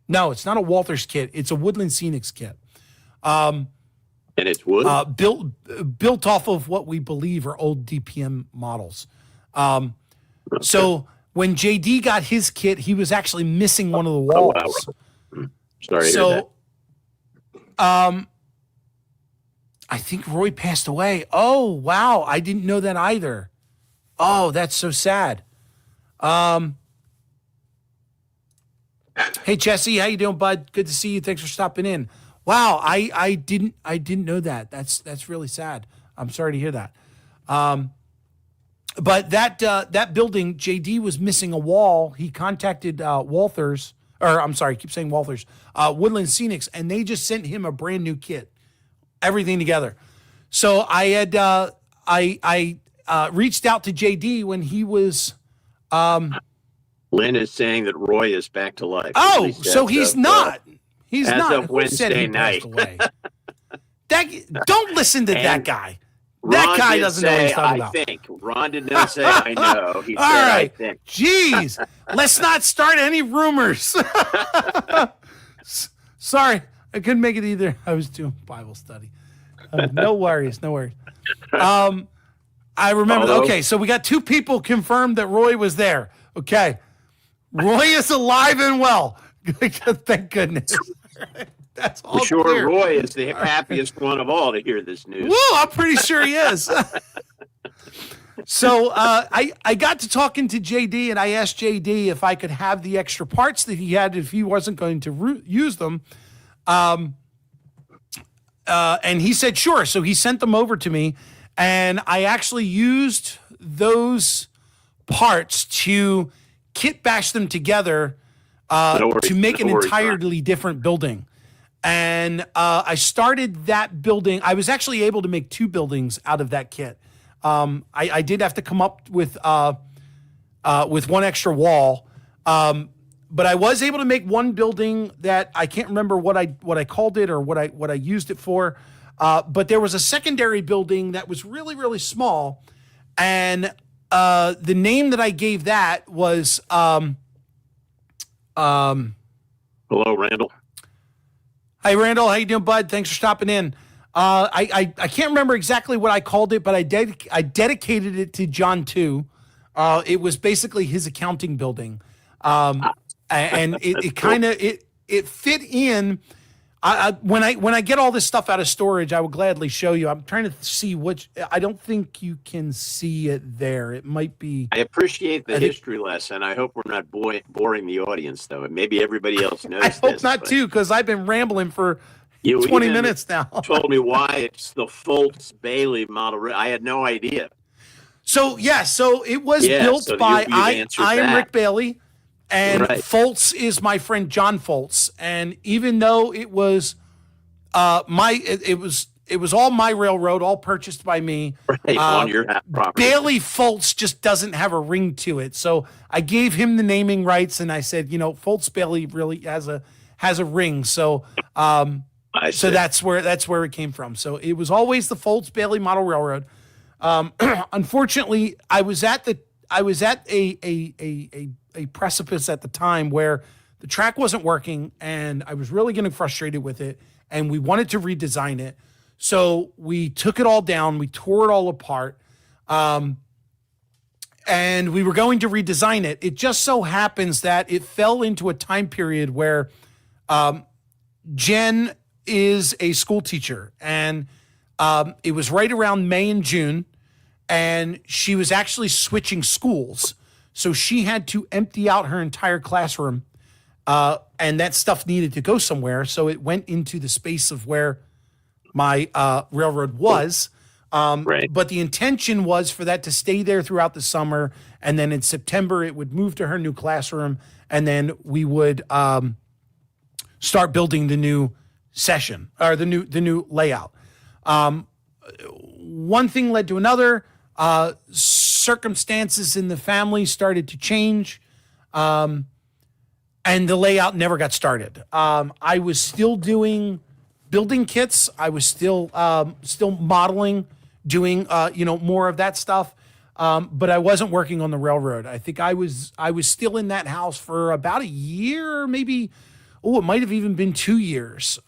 No, it's not a Walthers kit. It's a Woodland Scenics kit. And it's wood? Built off of what we believe are old DPM models. Okay. So when JD got his kit, he was actually missing one of the walls. Oh, wow. Sorry to hear that. I think Roy passed away. Oh, wow. I didn't know that either. Oh, that's so sad. Hey, Jesse, how you doing, bud? Good to see you. Thanks for stopping in. Wow, I didn't know that. That's really sad. I'm sorry to hear that. But that building, JD was missing a wall. He contacted Walthers, or I'm sorry, I keep saying Walthers, Woodland Scenics, and they just sent him a brand new kit, everything together. So I had I reached out to JD when he was. Lynn is saying that Roy is back to life. Oh, so he's not. He's as not. Of Wednesday night. Don't listen to that guy. That guy doesn't know what he's talking about. I think. Ron did not say I know. He said right. I think. Jeez. Let's not start any rumors. Sorry. I couldn't make it either. I was doing Bible study. No worries. I remember. Okay, so we got 2 people confirmed that Roy was there. Okay. Roy is alive and well. Thank goodness. That's all clear. Roy is the happiest one of all to hear this news. Woo, I'm pretty sure he is. So I got to talking to JD, and I asked JD if I could have the extra parts that he had if he wasn't going to use them. And he said, sure. So he sent them over to me, and I actually used those parts to kit bash them together to make an entirely different building. And I started that building. I was actually able to make 2 buildings out of that kit. I did have to come up with 1 extra wall. But I was able to make 1 building that I can't remember what I called it or what I used it for. But there was a secondary building that was really, really small. And the name that I gave that was hello, Randall. Hi, Randall. How you doing, bud? Thanks for stopping in. I can't remember exactly what I called it, but I dedicated it to John too. It was basically his accounting building, and it kind of it fit in. When I get all this stuff out of storage, I will gladly show you. I'm trying to see which. I don't think you can see it there. It might be. I appreciate the history lesson. I hope we're not boring the audience, though. Maybe everybody else knows. I hope not too, because I've been rambling for 20 minutes now. Told me why it's the Foltz-Bailey model. I had no idea. So so it was built by I am Rick Bailey. And Foltz is my friend John Foltz, and even though it was it was all my railroad, all purchased by me. Right, on your property. Bailey Foltz just doesn't have a ring to it, so I gave him the naming rights, and I said, Foltz Bailey really has a ring, so so that's where it came from. So it was always the Foltz Bailey Model Railroad. Unfortunately, I was at a precipice at the time where the track wasn't working, and I was really getting frustrated with it, and we wanted to redesign it. So we took it all down, we tore it all apart, and we were going to redesign it. It just so happens that it fell into a time period where Jen is a school teacher, and it was right around May and June, and she was actually switching schools. So she had to empty out her entire classroom, and that stuff needed to go somewhere. So it went into the space of where my railroad was. But the intention was for that to stay there throughout the summer, and then in September it would move to her new classroom, and then we would start building the new session or the new layout. one thing led to another. Circumstances in the family started to change. And the layout never got started. I was still doing building kits. I was still modeling, doing more of that stuff. But I wasn't working on the railroad. I think I was still in that house for about a year, maybe. Oh, it might have even been 2 years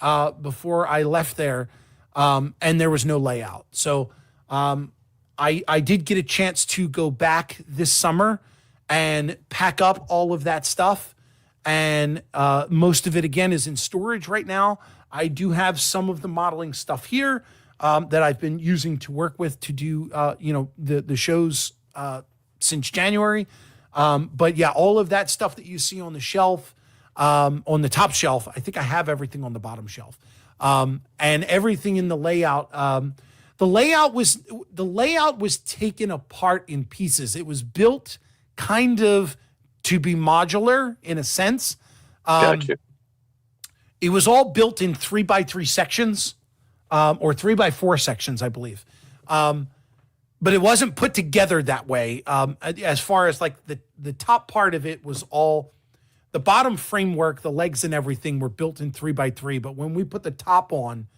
before I left there, and there was no layout. So I did get a chance to go back this summer and pack up all of that stuff. And most of it, again, is in storage right now. I do have some of the modeling stuff here that I've been using to work with to do, the shows since January. But yeah, all of that stuff that you see on the shelf, on the top shelf, I think I have everything on the bottom shelf. And everything in the layout, the layout was taken apart in pieces. It was built kind of to be modular in a sense. Gotcha. It was all built in 3x3 sections, or 3x4 sections, I believe. But it wasn't put together that way. As far as like the top part of it was all, the bottom framework, the legs and everything were built in 3x3. But when we put the top on,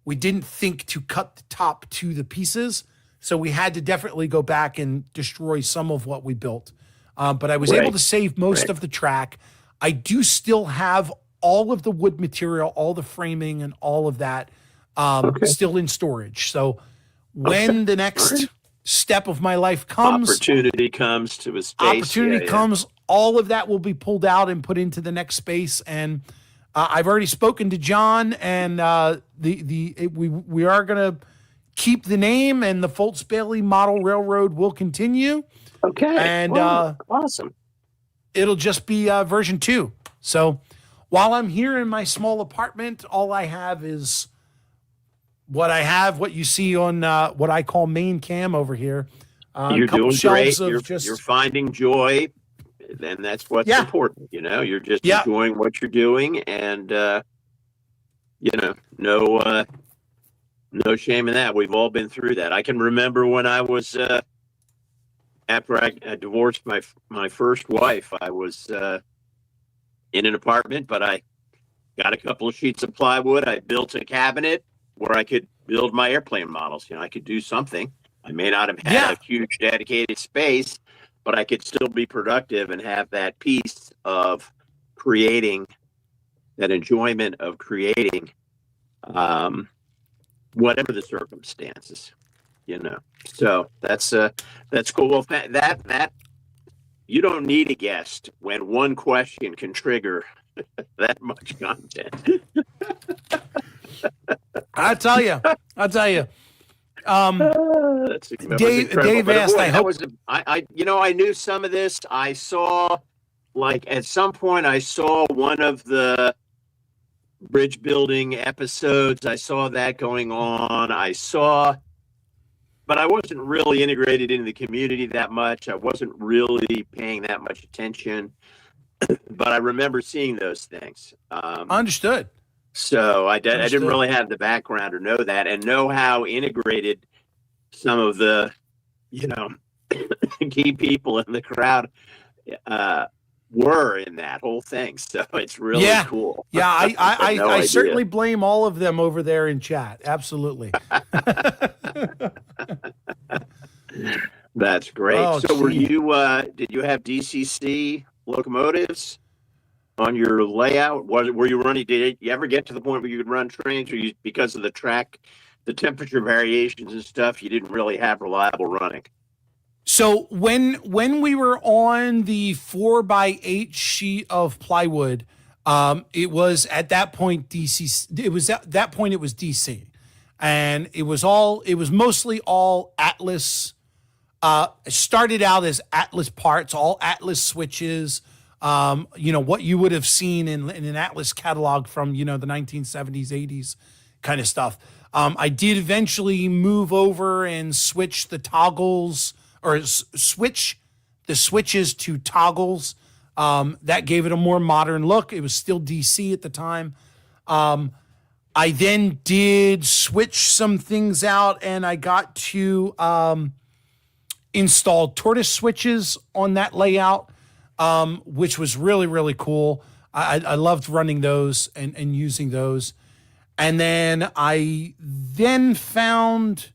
we didn't think to cut the top to the pieces. So we had to definitely go back and destroy some of what we built. But I was able to save most of the track. I do still have all of the wood material, all the framing and all of that still in storage. So when the next step of my life comes, opportunity comes to a space. Comes, all of that will be pulled out and put into the next space. And I've already spoken to John, and we are going to keep the name, and the Foltz Bailey Model Railroad will continue. Okay. And awesome. It'll just be version 2. So while I'm here in my small apartment, all I have is what you see on what I call main cam over here. You're doing great. You're finding joy, and that's what's important. You're just enjoying what you're doing, and no shame in that. We've all been through that. I can remember when I was after I divorced my first wife, I was in an apartment, but I got a couple of sheets of plywood. I built a cabinet where I could build my airplane models. I could do something. I may not have had a huge dedicated space, but I could still be productive and have that piece of creating, that enjoyment of creating, whatever the circumstances, So that's cool. Well, that you don't need a guest when one question can trigger that much content. I'll tell you. Dave asked. I knew some of this. I saw, at some point, I saw one of the bridge building episodes. I saw that going on. But I wasn't really integrated into the community that much. I wasn't really paying that much attention. But I remember seeing those things. Understood. So I didn't really have the background or know that, and know how integrated some of the, key people in the crowd were in that whole thing. So it's really cool. Yeah, I certainly blame all of them over there in chat. Absolutely. That's great. So did you have DCC locomotives on your layout? Were you running? Did you ever get to the point where you could run trains, or because of the track, the temperature variations and stuff, you didn't really have reliable running? So when we were on the 4x8 sheet of plywood, it was at that point DC. It was at that point it was DC, and it was mostly all Atlas. Started out as Atlas parts, all Atlas switches. What you would have seen in an Atlas catalog from, the 1970s, 80s kind of stuff. I did eventually move over and switch the toggles, or switch the switches to toggles. That gave it a more modern look. It was still DC at the time. I then did switch some things out, and I got to install tortoise switches on that layout, which was really, really cool. I loved running those and using those. And then I found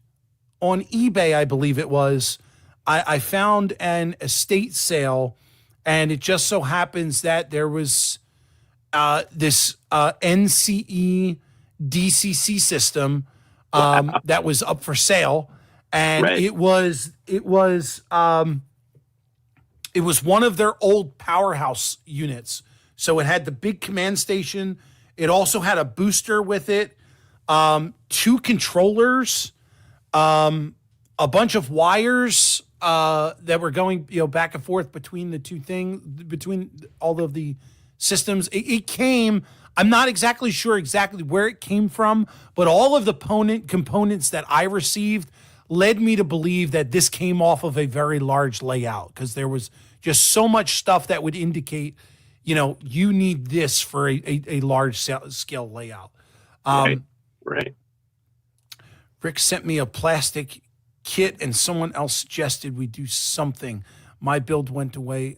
on eBay, I believe it was, I found an estate sale, and it just so happens that there was this NCE DCC system that was up for sale, and it was one of their old powerhouse units. So it had the big command station. It also had a booster with it, 2 controllers, a bunch of wires that were going back and forth between the two things, between all of the systems. It came. I'm not exactly sure exactly where it came from, but all of the components that I received led me to believe that this came off of a very large layout, because there was just so much stuff that would indicate, you need this for a large scale layout. Right. Rick sent me a plastic kit, and someone else suggested we do something. My build went away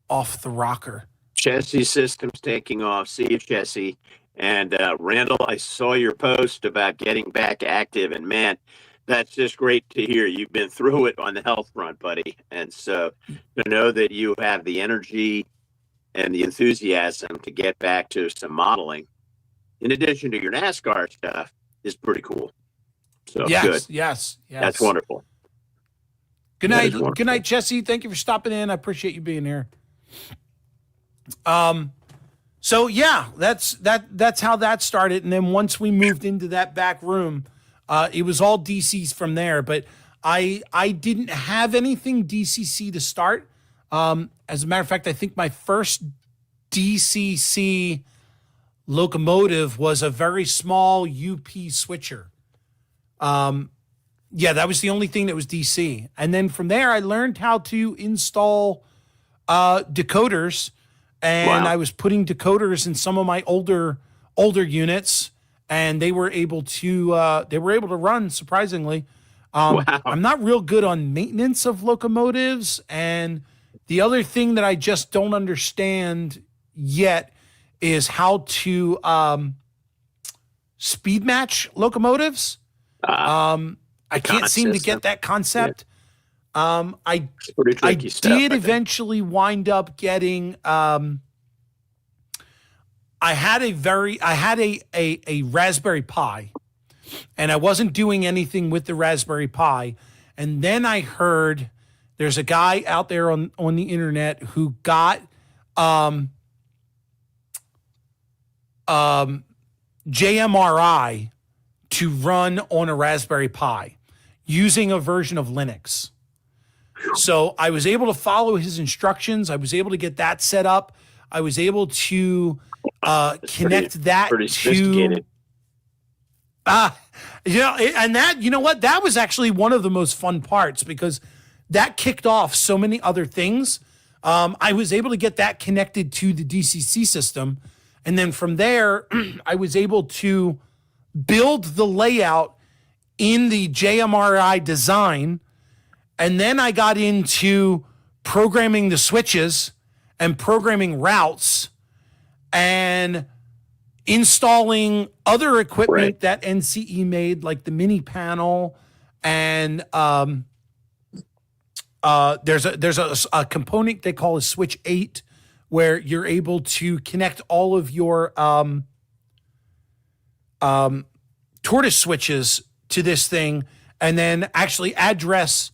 off the rocker. Chassis systems taking off. See you, Chassis. And Randall, I saw your post about getting back active, and man, that's just great to hear. You've been through it on the health front, buddy. And so to know that you have the energy and the enthusiasm to get back to some modeling, in addition to your NASCAR stuff, is pretty cool. So good. Yes. That's wonderful. Good night. Good night, Jesse. Thank you for stopping in. I appreciate you being here. So yeah, that's how that started. And then once we moved into that back room, it was all DCs from there, but I didn't have anything DCC to start. As a matter of fact, I think my first DCC locomotive was a very small UP switcher. That was the only thing that was DC. And then from there, I learned how to install decoders, and I was putting decoders in some of my older units, and they were able to run, surprisingly. I'm not real good on maintenance of locomotives, and the other thing that I just don't understand yet is how to speed match locomotives. I can't seem to get that concept. I did eventually wind up getting. I had a Raspberry Pi, and I wasn't doing anything with the Raspberry Pi. And then I heard there's a guy out there on the internet who got JMRI to run on a Raspberry Pi using a version of Linux. So I was able to follow his instructions. I was able to get that set up. I was able to connect that pretty sophisticated. to, and that, you know what? That was actually one of the most fun parts, because that kicked off so many other things. I was able to get that connected to the DCC system. And then from there, I was able to build the layout in the JMRI design. And then I got into programming the switches and programming routes and installing other equipment that NCE made, like the mini panel. And there's a component they call a switch 8, where you're able to connect all of your tortoise switches to this thing, and then actually address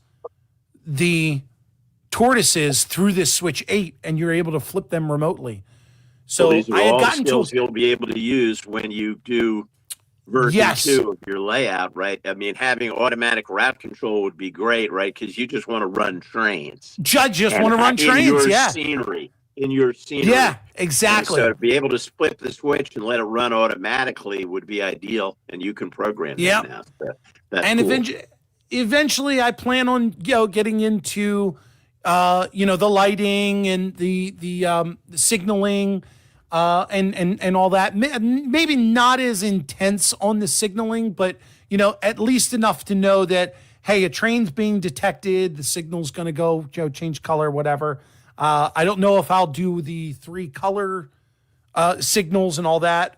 the tortoises through this switch 8, and you're able to flip them remotely. So these are I had all gotten skills to you'll be able to use when you do version 2 of your layout, right? I mean, having automatic route control would be great, right? Because you just want to run trains. Just want to run trains, in your scenery. Yeah, exactly. And so to be able to split the switch and let it run automatically would be ideal, and you can program that now. So that's and cool. Eventually I plan on getting into the lighting and the signaling. and all that. Maybe not as intense on the signaling, but at least enough to know that, hey, a train's being detected, the signal's going to go, change color, whatever. I don't know if I'll do the 3 color signals and all that.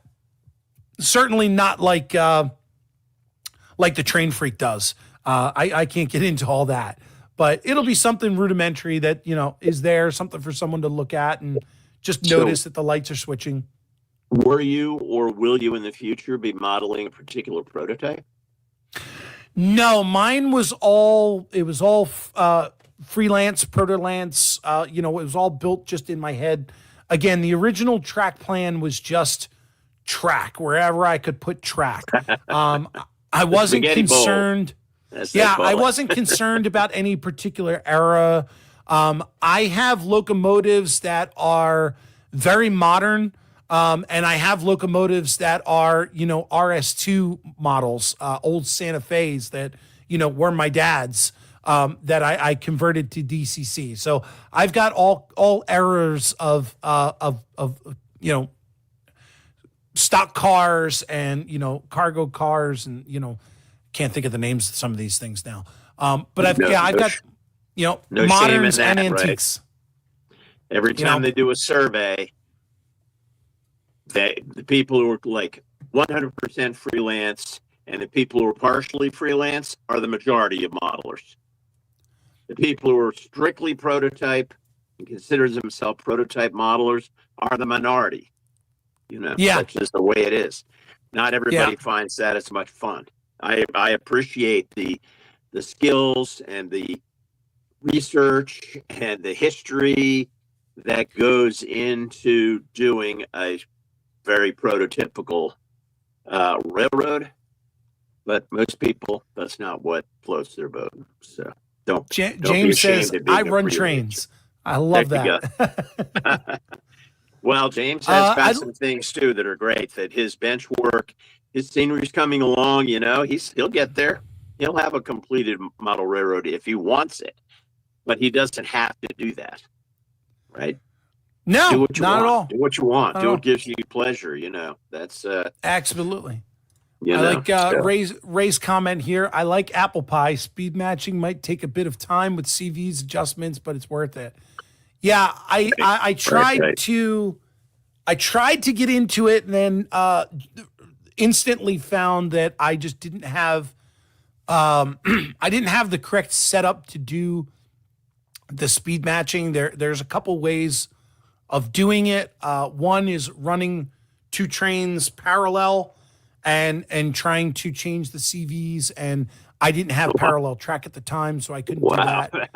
Certainly not like the Train Freak does. I can't get into all that, but it'll be something rudimentary that, is there, something for someone to look at and just notice that the lights are switching. Were you or will you in the future be modeling a particular prototype? No, mine was all freelance, proto-lance. It was all built just in my head. Again, the original track plan was just track, wherever I could put track. I wasn't concerned. I wasn't concerned about any particular era. I have locomotives that are very modern. And I have locomotives that are, RS2 models, old Santa Fe's that, were my dad's, that I converted to DCC. So I've got all eras of stock cars and, cargo cars and, can't think of the names of some of these things now. But I've got, moderns and antiques. Right? Every time they do a survey, the people who are like 100% freelance and the people who are partially freelance are the majority of modelers. The people who are strictly prototype and consider themselves prototype modelers are the minority. That's just the way it is. Not everybody finds that as much fun. I appreciate the skills and the research and the history that goes into doing a very prototypical railroad, but most people, that's not what floats their boat. So don't James says, I run trains. I love that. Well, James has got some things too that are great, that his bench work, his scenery's coming along, he'll get there. He'll have a completed model railroad if he wants it, but he doesn't have to do that. Right? No, do what you not want. at all. Do what you want. Do what gives you pleasure. That's absolutely. I like Ray's comment here. I like apple pie. Speed matching might take a bit of time with CV's adjustments, but it's worth it. Yeah, I tried to get into it, and then instantly found that I just didn't have the correct setup to do the speed matching. There's a couple ways of doing it. One is running 2 trains parallel and trying to change the CVs, and I didn't have parallel track at the time, so I couldn't do that.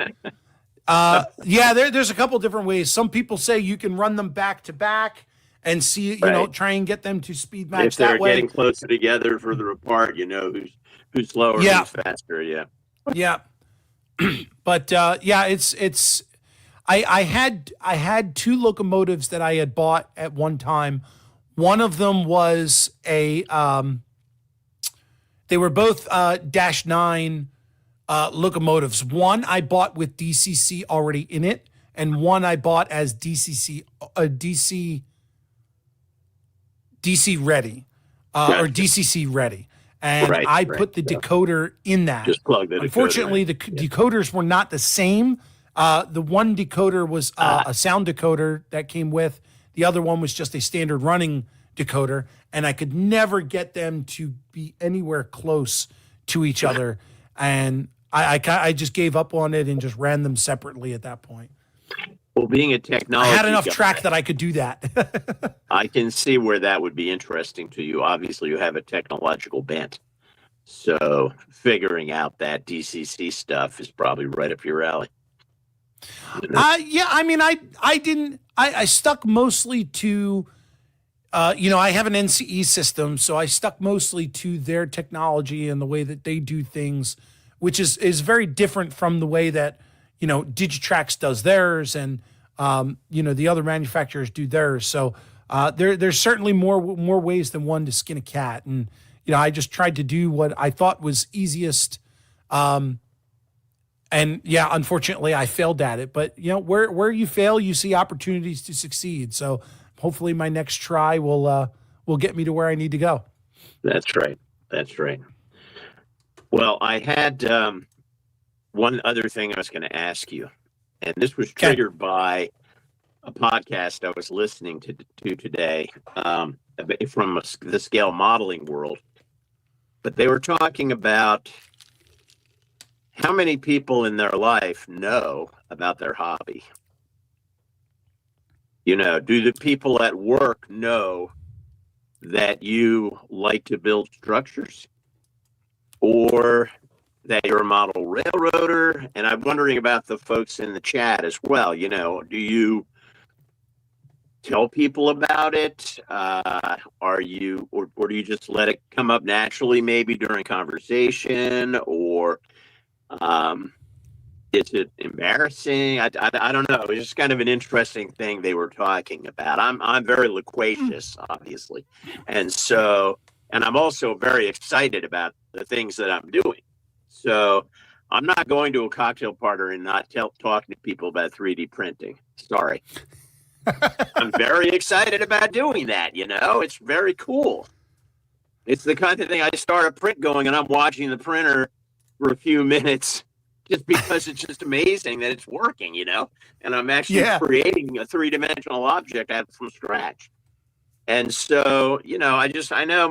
There's a couple different ways. Some people say you can run them back to back and see, try and get them to speed match that way. If they're getting closer together, further apart, who's slower, who's faster. Yeah. Yeah. But it's I had 2 locomotives that I had bought at one time. One of them was they were both -9 locomotives. One I bought with DCC already in it, and one I bought as DC ready, or DCC ready. And I put the decoder in that. Just plug the decoder. Unfortunately, the decoders were not the same. The one decoder was a sound decoder that came with. The other one was just a standard running decoder, and I could never get them to be anywhere close to each other. And I just gave up on it and just ran them separately at that point. Well, being a technology I had enough guy, track that I could do that. I can see where that would be interesting to you. Obviously, you have a technological bent. So figuring out that DCC stuff is probably right up your alley. I stuck mostly to, I have an NCE system, so I stuck mostly to their technology and the way that they do things, which is very different from the way that, Digitrax does theirs and, the other manufacturers do theirs. So there's certainly more ways than one to skin a cat. And, I just tried to do what I thought was easiest, And yeah, unfortunately, I failed at it. But where you fail, you see opportunities to succeed. So hopefully, my next try will get me to where I need to go. That's right. That's right. Well, I had one other thing I was going to ask you, and this was triggered by a podcast I was listening to today from the scale modeling world. But they were talking about how many people in their life know about their hobby. Do the people at work know that you like to build structures, or that you're a model railroader? And I'm wondering about the folks in the chat as well. Do you tell people about it? Or do you just let it come up naturally, maybe during conversation, or is it embarrassing? I don't know. It's just kind of an interesting thing they were talking about. I'm very loquacious, obviously, and I'm also very excited about the things that I'm doing. So I'm not going to a cocktail party and not talking to people about 3D printing. Sorry. I'm very excited about doing that. It's very cool. It's the kind of thing I start a print going and I'm watching the printer for a few minutes just because it's just amazing that it's working, and I'm actually creating a 3-dimensional object from scratch. And so, I know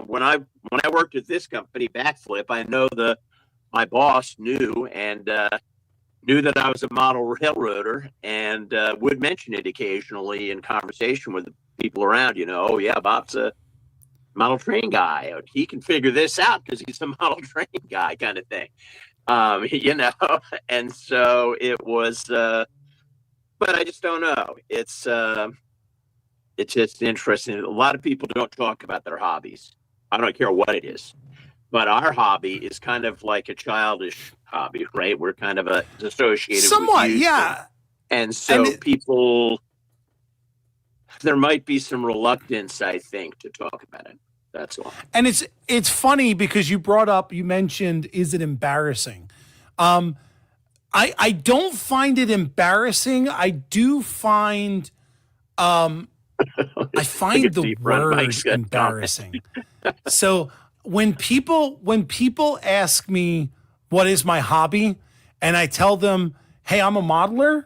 when I worked at this company, Backflip, I know my boss knew that I was a model railroader and would mention it occasionally in conversation with the people around, oh yeah, Bob's a model train guy. He can figure this out because he's a model train guy, kind of thing. And so it was, but I just don't know. It's just interesting. A lot of people don't talk about their hobbies. I don't care what it is, but our hobby is kind of like a childish hobby, right? We're kind of associated somewhat, with youth. Yeah. And so people, there might be some reluctance, I think, to talk about it. That's all. And it's funny because you mentioned, is it embarrassing? I don't find it embarrassing. I do find, I find the word embarrassing. So when people ask me what is my hobby, and I tell them, hey, I'm a modeler,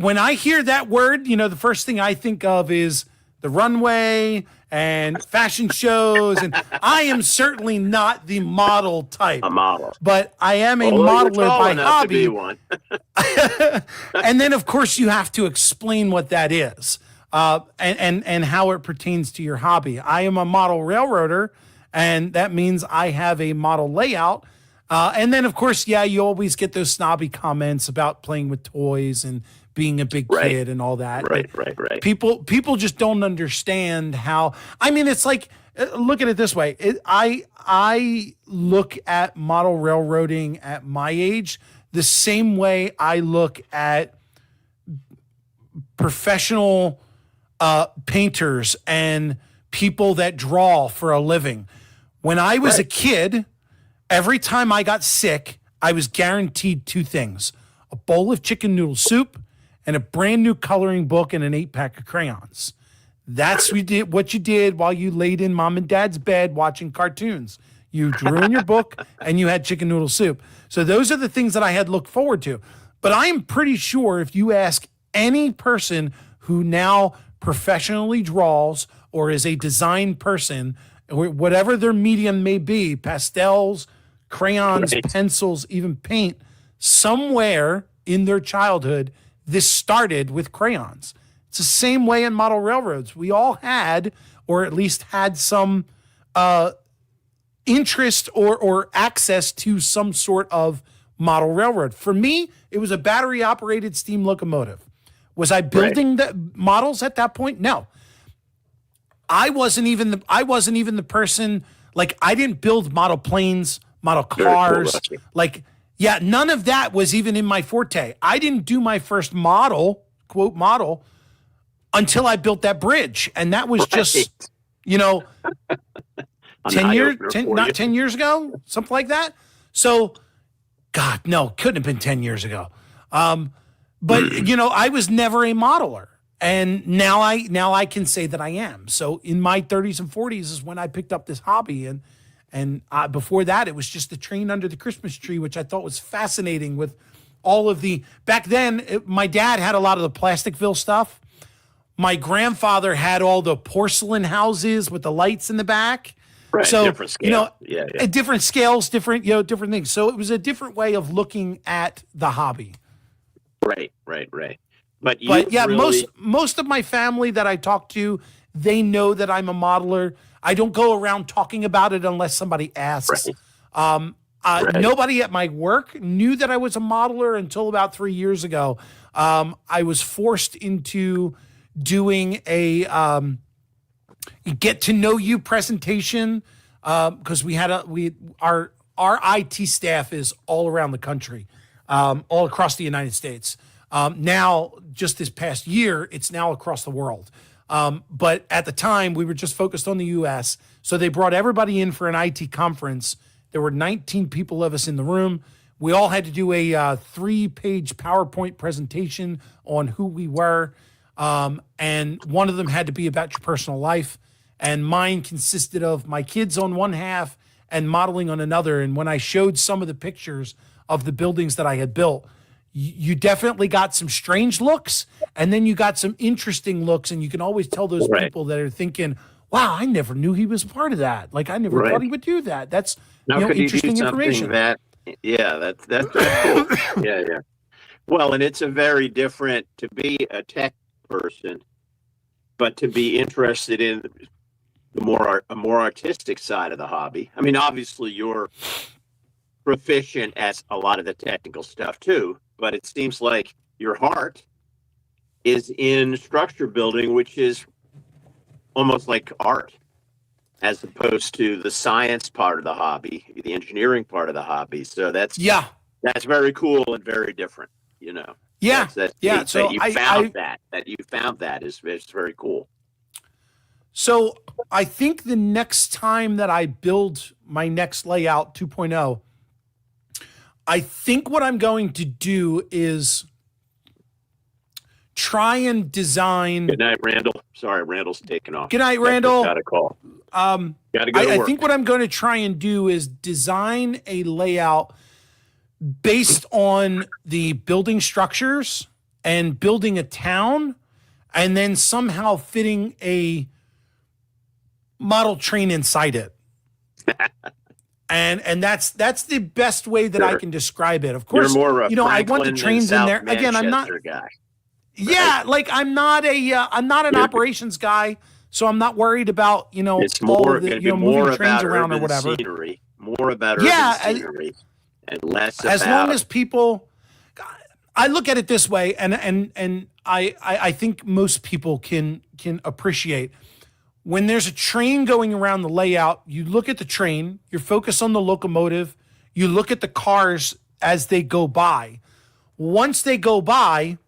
when I hear that word, the first thing I think of is the runway and fashion shows, and I am certainly not the model type. A model. But I am a modeler by hobby. To be one. And then, of course, you have to explain what that is and how it pertains to your hobby. I am a model railroader, and that means I have a model layout. And then, of course, you always get those snobby comments about playing with toys and being a big kid and all that. Right. People just don't understand how. I mean, it's like, look at it this way. I look at model railroading at my age the same way I look at professional painters and people that draw for a living. When I was a kid, every time I got sick, I was guaranteed 2 things: a bowl of chicken noodle soup and a brand new coloring book and an 8-pack of crayons. That's what you did while you laid in mom and dad's bed watching cartoons. You drew in your book and you had chicken noodle soup. So those are the things that I had looked forward to. But I am pretty sure if you ask any person who now professionally draws or is a design person, or whatever their medium may be, pastels, crayons, pencils, even paint, somewhere in their childhood, this started with crayons. It's the same way in model railroads. We all had, or at least had some interest or access to some sort of model railroad. For me, it was a battery-operated steam locomotive. Was I building the models at that point? No. I wasn't even the person, like, I didn't build model planes, model cars, none of that was even in my forte. I didn't do my first model, quote model, until I built that bridge. And that was just, 10 years ago, something like that. So God, no, couldn't have been 10 years ago. But you know, I was never a modeler. And now I can say that I am. So in my 30s and 40s is when I picked up this hobby. And before that, it was just the train under the Christmas tree, which I thought was fascinating with all of the, back then, my dad had a lot of the Plasticville stuff. My grandfather had all the porcelain houses with the lights in the back. Right, so, different scale. You know, yeah. different scales, different things. So it was a different way of looking at the hobby. Right. But yeah, really... most of my family that I talk to, they know that I'm a modeler. I don't go around talking about it unless somebody asks. Right. Nobody at my work knew that I was a modeler until about 3 years ago. I was forced into doing a get to know you presentation because our IT staff is all around the country, all across the United States. Now, just this past year, it's now across the world. But at the time, we were just focused on the U.S., so they brought everybody in for an IT conference. There were 19 people of us in the room. We all had to do a 3-page PowerPoint presentation on who we were, and one of them had to be about your personal life, and mine consisted of my kids on one half and modeling on another. And when I showed some of the pictures of the buildings that I had built, you definitely got some strange looks, and then you got some interesting looks, and you can always tell those people that are thinking, wow, I never knew he was a part of that. Like, I never thought he would do that. That's interesting information. That's cool. Yeah. Well, and it's a very different, to be a tech person, but to be interested in a more artistic side of the hobby. I mean, obviously you're proficient at a lot of the technical stuff too, but it seems like your heart is in structure building, which is almost like art, as opposed to the science part of the hobby, the engineering part of the hobby. So that's very cool and very different, you know. So you found that is very cool. So I think the next time that I build my next layout 2.0, I think what I'm going to do is try and design. Good night, Randall. Sorry, Randall's taking off. Good night, Randall. Got a call. Got to go to work. I think what I'm going to try and do is design a layout based on the building structures and building a town, and then somehow fitting a model train inside it. And that's the best way that I can describe it. Of course, you're more I want the trains in there. Again, I'm not. Guy. Yeah, like I'm not an operations guy, so I'm not worried about It's more going to be more trains about around urban or whatever. Scenery, more about urban scenery, and less as about. Long as people. I look at it this way, and I think most people can appreciate. When there's a train going around the layout, you look at the train, you're focused on the locomotive, you look at the cars as they go by. Once they go by,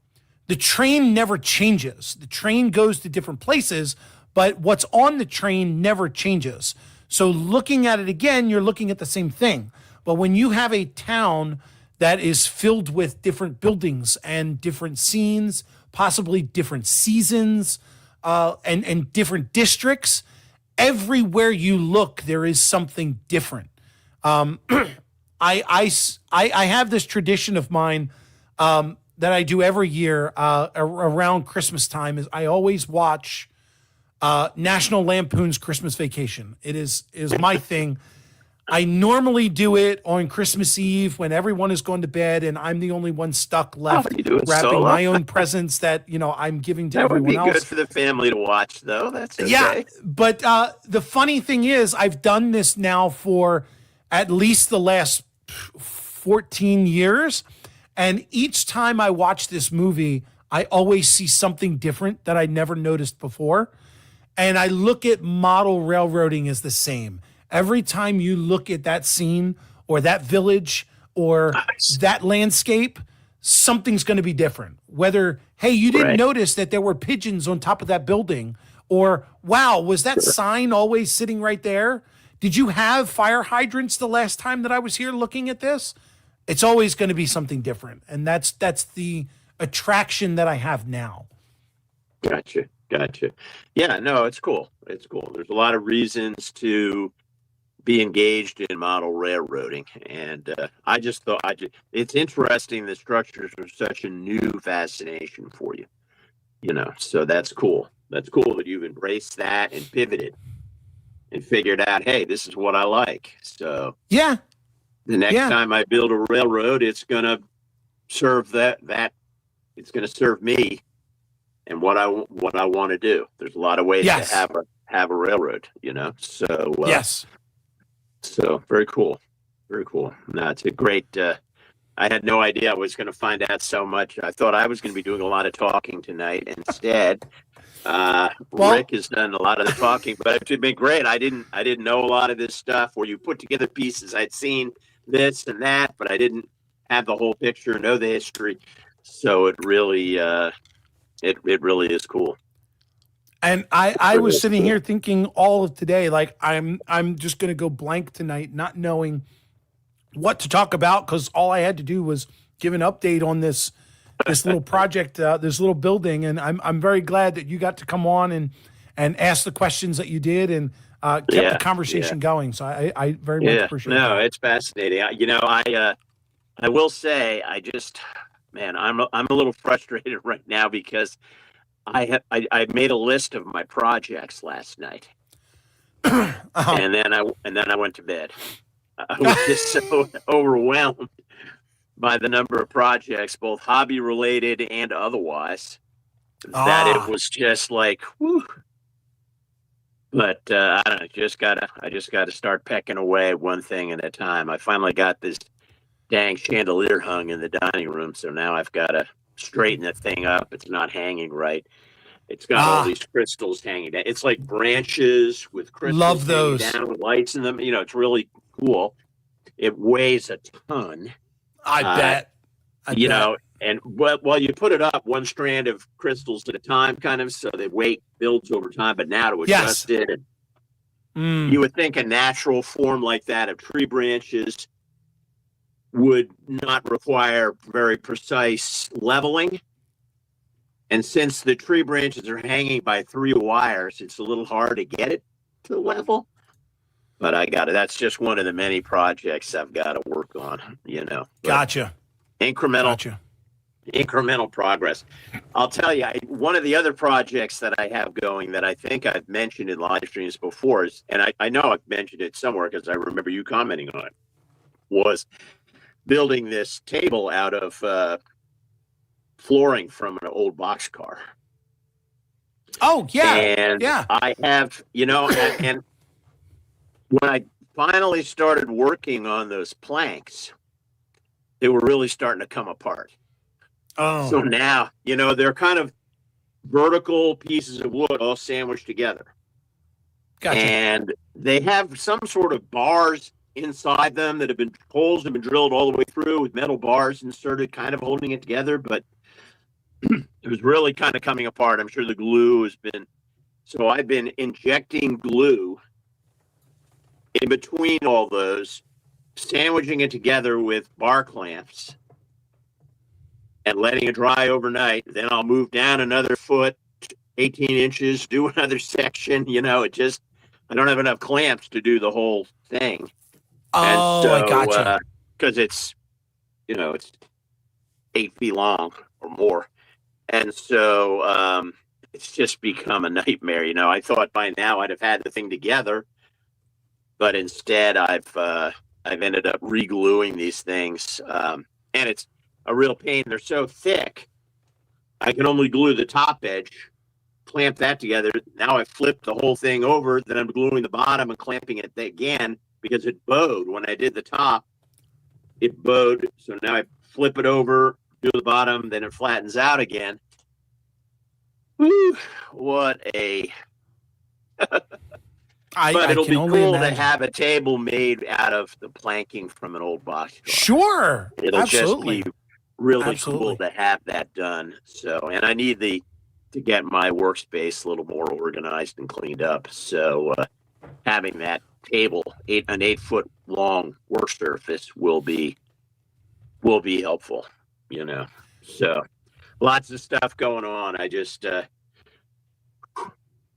the train never changes. The train goes to different places, but what's on the train never changes. So looking at it again, you're looking at the same thing. But when you have a town that is filled with different buildings and different scenes, possibly different seasons, and different districts, everywhere you look, there is something different. I have this tradition of mine that I do every year around Christmas time. Is I always watch National Lampoon's Christmas Vacation. It is my thing. I normally do it on Christmas Eve when everyone is going to bed and I'm the only one stuck left wrapping my own presents that I'm giving to everyone else. That would be good for the family to watch, though. That's okay. Yeah, but the funny thing is, I've done this now for at least the last 14 years, and each time I watch this movie, I always see something different that I never noticed before, and I look at model railroading as the same. Every time you look at that scene or that village or that landscape, something's going to be different. Whether, hey, you didn't notice that there were pigeons on top of that building, or, wow, was that sign always sitting right there? Did you have fire hydrants the last time that I was here looking at this? it's always going to be something different. And that's the attraction that I have now. Gotcha. Yeah, no, it's cool. It's cool. There's a lot of reasons to be engaged in model railroading. And I just thought it's interesting that structures are such a new fascination for you, so that's cool. That's cool that you've embraced that and pivoted and figured out, hey, this is what I like. So yeah, the next time I build a railroad, it's going to serve that it's going to serve me and what I want to do. There's a lot of ways to have a railroad, so yes. So very cool. No, it's a great, I had no idea I was going to find out so much. I thought I was going to be doing a lot of talking tonight. Instead, Rick has done a lot of the talking, but it's been great. I didn't know a lot of this stuff where you put together pieces. I'd seen this and that, but I didn't have the whole picture, know the history. So it really, it really is cool. And I was sitting here thinking all of today, like I'm just going to go blank tonight, not knowing what to talk about, because all I had to do was give an update on this little project, this little building. And I'm very glad that you got to come on and ask the questions that you did and kept the conversation going. So I very much appreciate it. No, it's fascinating. I will say, I'm a little frustrated right now because I made a list of my projects last night, and then I went to bed. I was just so overwhelmed by the number of projects, both hobby related and otherwise, that it was just like, whew. But I don't know. I just gotta start pecking away one thing at a time. I finally got this dang chandelier hung in the dining room, so now I've got to straighten the thing up. It's not hanging right. It's got all these crystals hanging down. It's like branches with crystals. Love those. Hanging down with lights in them. It's really cool. It weighs a ton. I bet. And while you put it up, one strand of crystals at a time, kind of, so the weight builds over time. But now to adjust it, you would think a natural form like that of tree branches would not require very precise leveling. And since the tree branches are hanging by 3 wires, it's a little hard to get it to level. But I got it. That's just one of the many projects I've got to work on, Gotcha. Incremental progress. I'll tell you, one of the other projects that I have going that I think I've mentioned in live streams before is, and I know I've mentioned it somewhere because I remember you commenting on it, was building this table out of flooring from an old boxcar. Oh, yeah. And I have, and when I finally started working on those planks, they were really starting to come apart. Oh. So now, they're kind of vertical pieces of wood all sandwiched together. Gotcha. And they have some sort of bars inside them that holes have been drilled all the way through with metal bars inserted, kind of holding it together, but it was really kind of coming apart. I'm sure the glue so I've been injecting glue in between all those, sandwiching it together with bar clamps and letting it dry overnight. Then I'll move down another foot, 18 inches, do another section. I don't have enough clamps to do the whole thing. Oh, I gotcha. Because it's 8 feet long or more. And so it's just become a nightmare. I thought by now I'd have had the thing together, but instead I've ended up re-gluing these things. And it's a real pain. They're so thick, I can only glue the top edge, clamp that together. Now I've flipped the whole thing over, then I'm gluing the bottom and clamping it again because it bowed. When I did the top, it bowed. So now I flip it over, do the bottom, then it flattens out again. Woo, what a... But it'll be cool to have a table made out of the planking from an old box. Sure. It'll just be really cool to have that done. So, and I need to get my workspace a little more organized and cleaned up. So having that table, an 8 foot long work surface will be will be helpful, you know. So lots of stuff going on. I just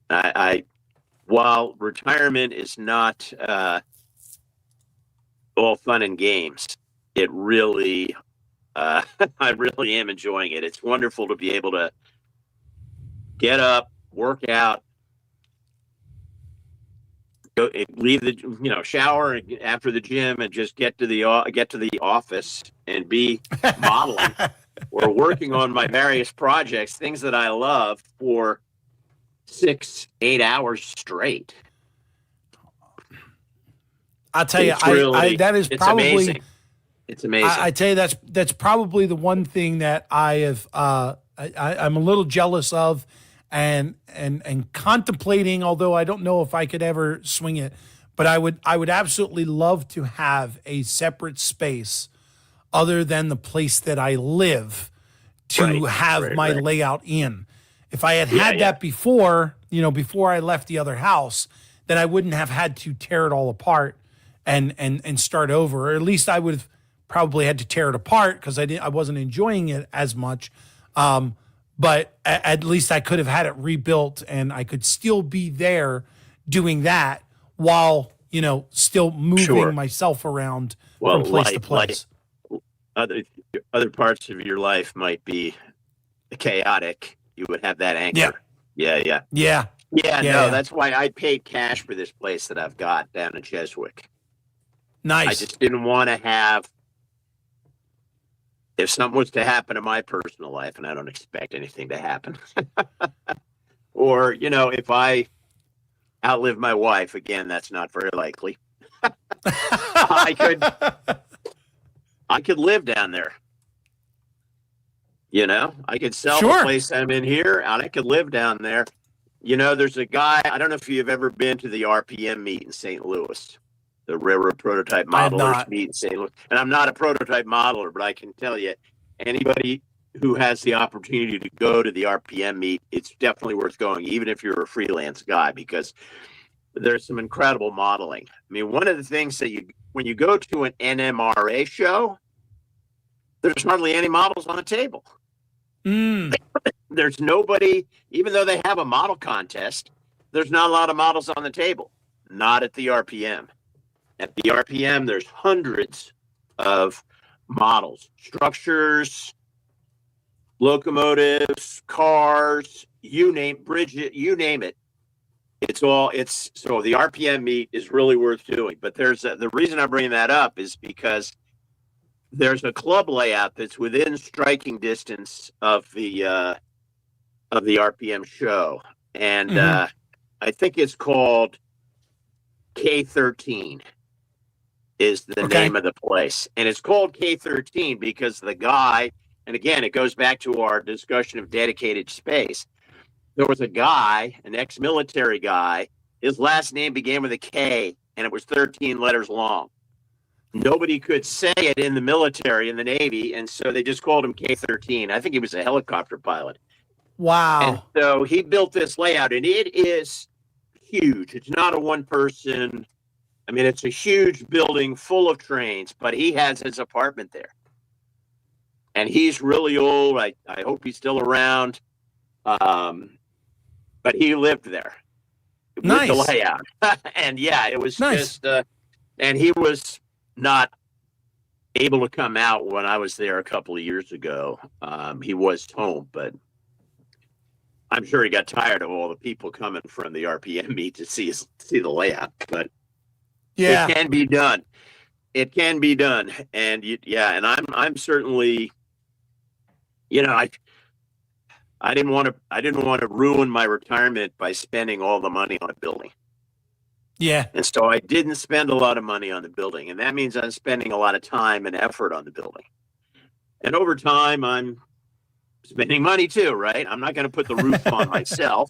I while retirement is not all fun and games, it really I really am enjoying it. It's wonderful to be able to get up, work out, go leave the shower after the gym, and just get to the office and be modeling or working on my various projects, things that I love, for 6-8 hours straight. I'll tell you, that is probably amazing. It's amazing. I tell you, that's probably the one thing that I have I'm a little jealous of, and contemplating, although I don't know if I could ever swing it, but I would absolutely love to have a separate space other than the place that I live to have my layout in. If I had that before, before I left the other house, then I wouldn't have had to tear it all apart and start over. Or at least I would have probably had to tear it apart because I wasn't enjoying it as much. But at least I could have had it rebuilt, and I could still be there doing that while, still moving myself around from place to place. Other parts of your life might be chaotic. You would have that anchor. Yeah. That's why I paid cash for this place that I've got down in Cheswick. Nice. I just didn't want to have, if something was to happen in my personal life, and I don't expect anything to happen, or, if I outlive my wife, again, that's not very likely. I could live down there. I could sell the place I'm in here, and I could live down there. There's a guy, I don't know if you've ever been to the RPM meet in St. Louis, the Railroad Prototype Modelers meet in St. Louis. And I'm not a prototype modeler, but I can tell you, anybody who has the opportunity to go to the RPM meet, it's definitely worth going, even if you're a freelance guy, because there's some incredible modeling. I mean, one of the things that when you go to an NMRA show, there's hardly any models on the table. There's nobody, even though they have a model contest, there's not a lot of models on the table. Not at the RPM. At the RPM, there's hundreds of models, structures, locomotives, cars, you name it. So the RPM meet is really worth doing. But the reason I'm bringing that up is because there's a club layout that's within striking distance of the RPM show, and I think it's called K13 is the name of the place, and it's called K13 because the guy, and again, it goes back to our discussion of dedicated space. There was a guy, an ex-military guy. His last name began with a K, and it was 13 letters long. Nobody could say it in the military, in the Navy, and so they just called him K13. I think he was a helicopter pilot. Wow. And so he built this layout, and it is huge. It's not a one-person. I mean, it's a huge building full of trains, but he has his apartment there. And he's really old. I hope he's still around. But he lived there. Nice. With the layout. And it was nice. Just, and he was not able to come out when I was there a couple of years ago. He was home, but I'm sure he got tired of all the people coming from the RPM meet to see the layout. But it can be done. It can be done, and and I'm certainly, I didn't want to ruin my retirement by spending all the money on a building. Yeah. And so I didn't spend a lot of money on the building. And that means I'm spending a lot of time and effort on the building. And over time, I'm spending money too, right? I'm not going to put the roof on myself.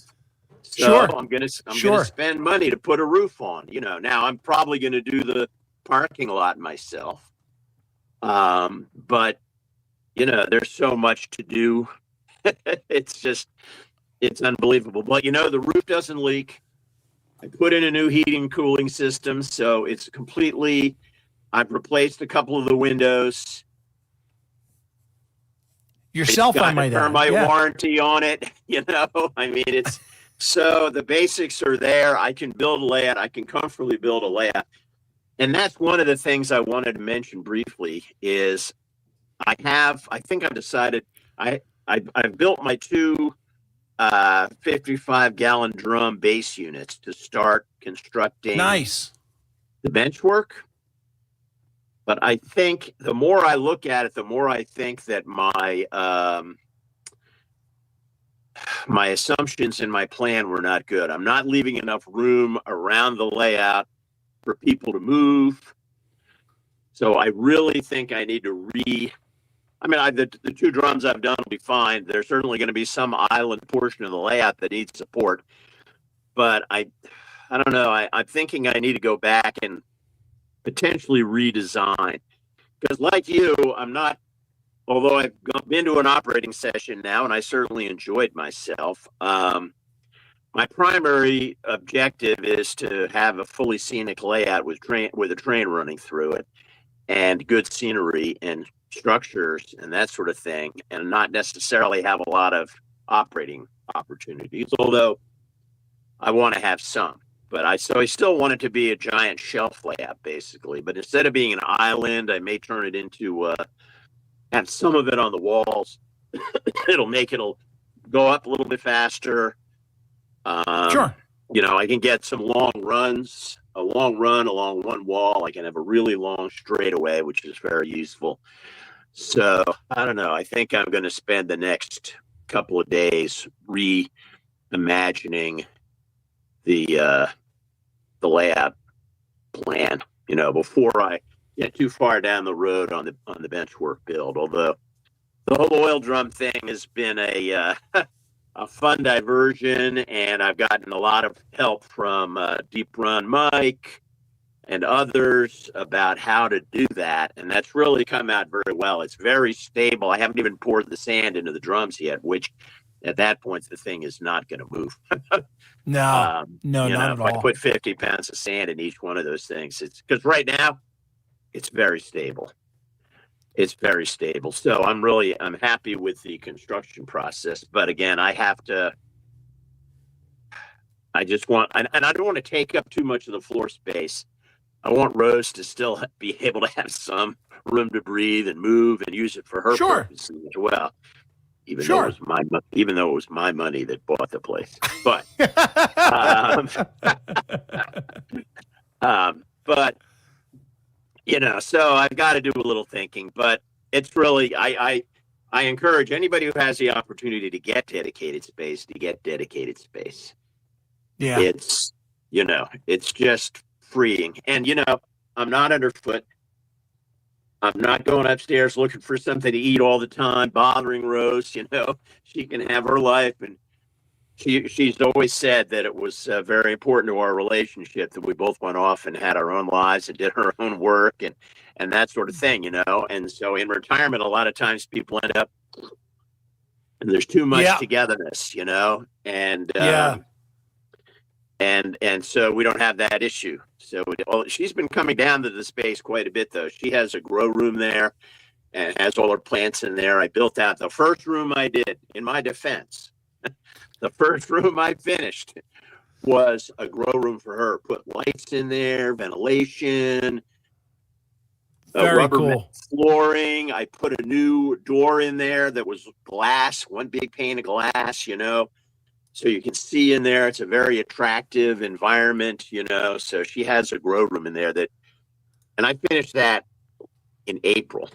So I'm going to spend money to put a roof on. Now I'm probably going to do the parking lot myself. But, there's so much to do. It's unbelievable. But, the roof doesn't leak. I put in a new heating and cooling system, so it's I've replaced a couple of the windows. Yourself, I might add. Termite warranty on it. I mean, it's so the basics are there. I can build a layout. I can comfortably build a layout. And that's one of the things I wanted to mention briefly is I think I've decided I've built my two 55-gallon drum base units to start constructing the bench work. But I think the more I look at it, the more I think that my my assumptions in my plan were not good. I'm not leaving enough room around the layout for people to move. So I really think I need to the two drums I've done will be fine. There's certainly going to be some island portion of the layout that needs support. But I don't know. I'm thinking I need to go back and potentially redesign. Because like you, although I've been to an operating session now, and I certainly enjoyed myself, my primary objective is to have a fully scenic layout with a train running through it and good scenery and structures and that sort of thing, and not necessarily have a lot of operating opportunities, although I want to have some. But I still want it to be a giant shelf layout, basically. But instead of being an island, I may turn it into have some of it on the walls. It'll go up a little bit faster. Sure. I can get some long runs, a long run along one wall. I can have a really long straightaway, which is very useful. So I don't know. I think I'm going to spend the next couple of days reimagining the layout plan, before I get too far down the road on the bench work build. Although the whole oil drum thing has been a fun diversion, and I've gotten a lot of help from Deep Run Mike and others about how to do that, and that's really come out very well. It's very stable. I haven't even poured the sand into the drums yet, which at that point the thing is not going to move. No, not at all. I put 50 pounds of sand in each one of those things. It's because right now it's very stable. It's very stable. So I'm happy with the construction process. But again, I just want, and I don't want to take up too much of the floor space. I want Rose to still be able to have some room to breathe and move and use it for her purposes as well. Even though it was my money that bought the place. But so I've got to do a little thinking. But it's really I encourage anybody who has the opportunity to get dedicated space to get dedicated space. Yeah. It's just freeing. And I'm not underfoot. I'm not going upstairs looking for something to eat all the time, bothering Rose. She can have her life, and she's always said that it was very important to our relationship that we both went off and had our own lives and did our own work and that sort of thing. And so in retirement, a lot of times people end up and there's too much togetherness, and so we don't have that issue. So she's been coming down to the space quite a bit, though. She has a grow room there and has all her plants in there. I built out the first room I did, in my defense. The first room I finished was a grow room for her. Put lights in there, ventilation, rubber flooring. I put a new door in there that was glass, one big pane of glass, so you can see in there. It's a very attractive environment, so she has a grow room in there and I finished that in April,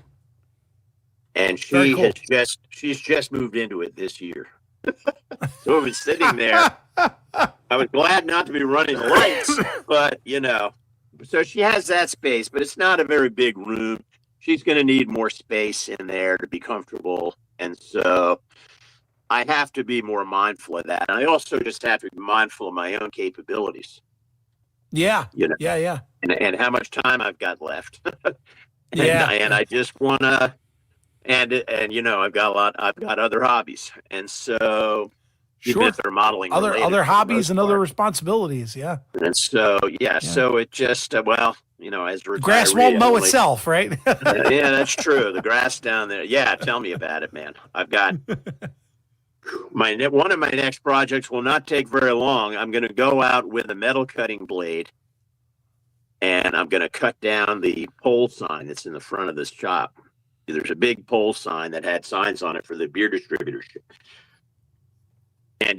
and she's just moved into it this year. So it was sitting there. I was glad not to be running the lights, but so she has that space, but it's not a very big room. She's going to need more space in there to be comfortable. And so I have to be more mindful of that. And I also just have to be mindful of my own capabilities. Yeah. Yeah. And how much time I've got left. And I just want to, and I've got other hobbies. And so even if they're modeling other hobbies and other responsibilities. Yeah. And so, so it just, as a retiree. Grass won't mow itself, right? Yeah, that's true. The grass down there. Yeah, tell me about it, man. I've got one of my next projects will not take very long. I'm going to go out with a metal cutting blade, and I'm going to cut down the pole sign that's in the front of this shop. There's a big pole sign that had signs on it for the beer distributorship. And,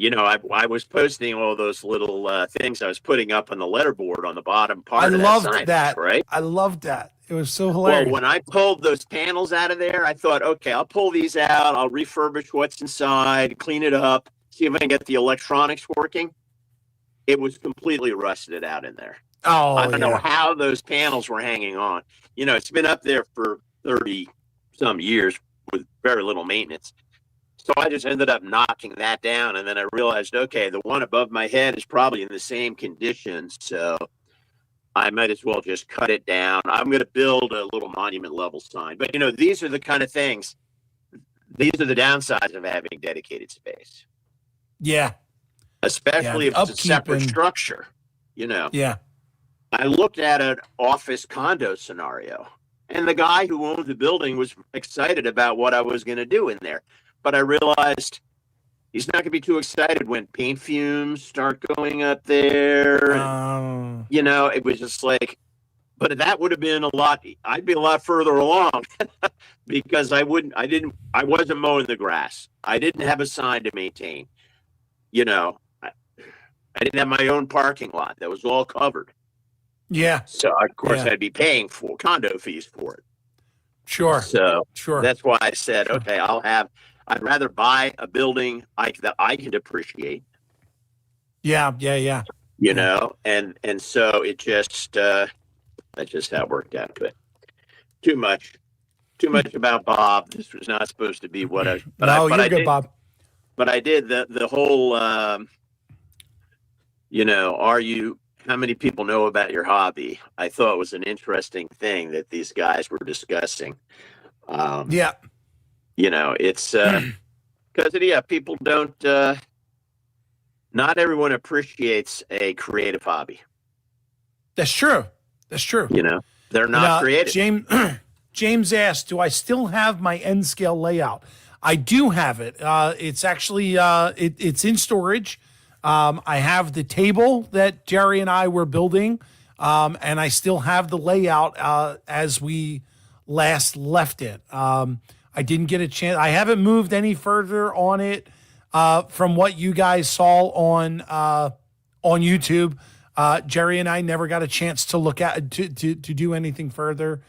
I was posting all those little things I was putting up on the letterboard on the bottom part of that sign, that. Right? I loved that. It was so hilarious. Well, when I pulled those panels out of there, I thought, okay, I'll pull these out. I'll refurbish what's inside, clean it up, see if I can get the electronics working. It was completely rusted out in there. Oh, I don't know how those panels were hanging on. It's been up there for 30 some years with very little maintenance. So I just ended up knocking that down. And then I realized, okay, the one above my head is probably in the same condition. So I might as well just cut it down. I'm going to build a little monument level sign. But, these are the kind of things, these are the downsides of having dedicated space. Yeah. Especially if it's a separate structure, Yeah. I looked at an office condo scenario, and the guy who owned the building was excited about what I was going to do in there. But I realized he's not going to be too excited when paint fumes start going up there. It was just like, but that would have been I'd be a lot further along because I wasn't mowing the grass. I didn't have a sign to maintain. I didn't have my own parking lot that was all covered. Yeah. So of course I'd be paying for condo fees for it. Sure. So that's why I said, okay, I'd rather buy a building that I can depreciate. Yeah. And so it just that's just how it worked out. But too much about Bob. This was not supposed to be what I. But you're good, Bob. But I did the whole. How many people know about your hobby? I thought it was an interesting thing that these guys were discussing. It's because people don't. Not everyone appreciates a creative hobby. That's true. They're not creative. James asked, "Do I still have my N scale layout?" I do have it. It's actually it's in storage. I have the table that Jerry and I were building, and I still have the layout as we last left it. I didn't get a chance. I haven't moved any further on it from what you guys saw on YouTube. Jerry and I never got a chance to look at to do anything further.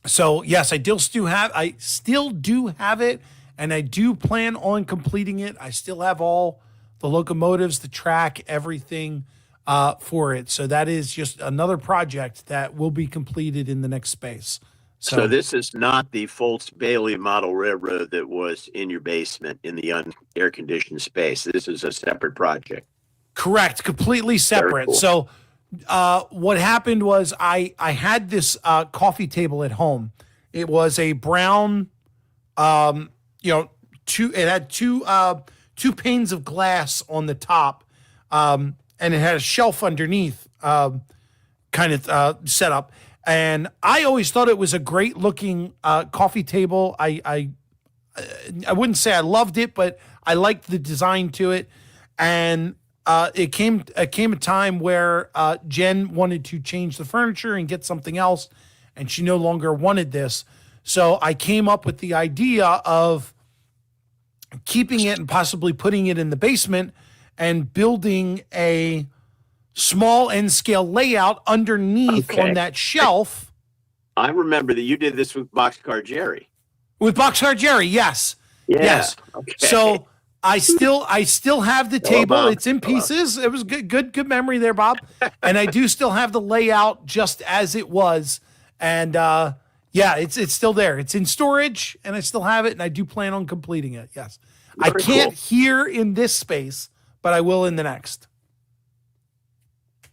So yes, I still do have it, and I do plan on completing it. I still have all the locomotives, the track, everything for it. So that is just another project that will be completed in the next space. So this is not the Foltz-Bailey model railroad that was in your basement in the air-conditioned space. This is a separate project. Correct, completely separate. Cool. So what happened was I had this coffee table at home. It was a brown, it had two panes of glass on the top, and it had a shelf underneath kind of setup. And I always thought it was a great looking coffee table. I wouldn't say I loved it, but I liked the design to it. And it came a time where Jen wanted to change the furniture and get something else, and she no longer wanted this. So I came up with the idea of keeping it and possibly putting it in the basement and building a small N scale layout underneath on that shelf. I remember that you did this with Boxcar Jerry. With Boxcar Jerry, yes. Yeah. Yes. Okay. So I still have the table. Bob. It's in pieces. It was good memory there, Bob. And I do still have the layout just as it was. And it's still there. It's in storage, and I still have it, and I do plan on completing it. Yes. I can't here in this space, but I will in the next.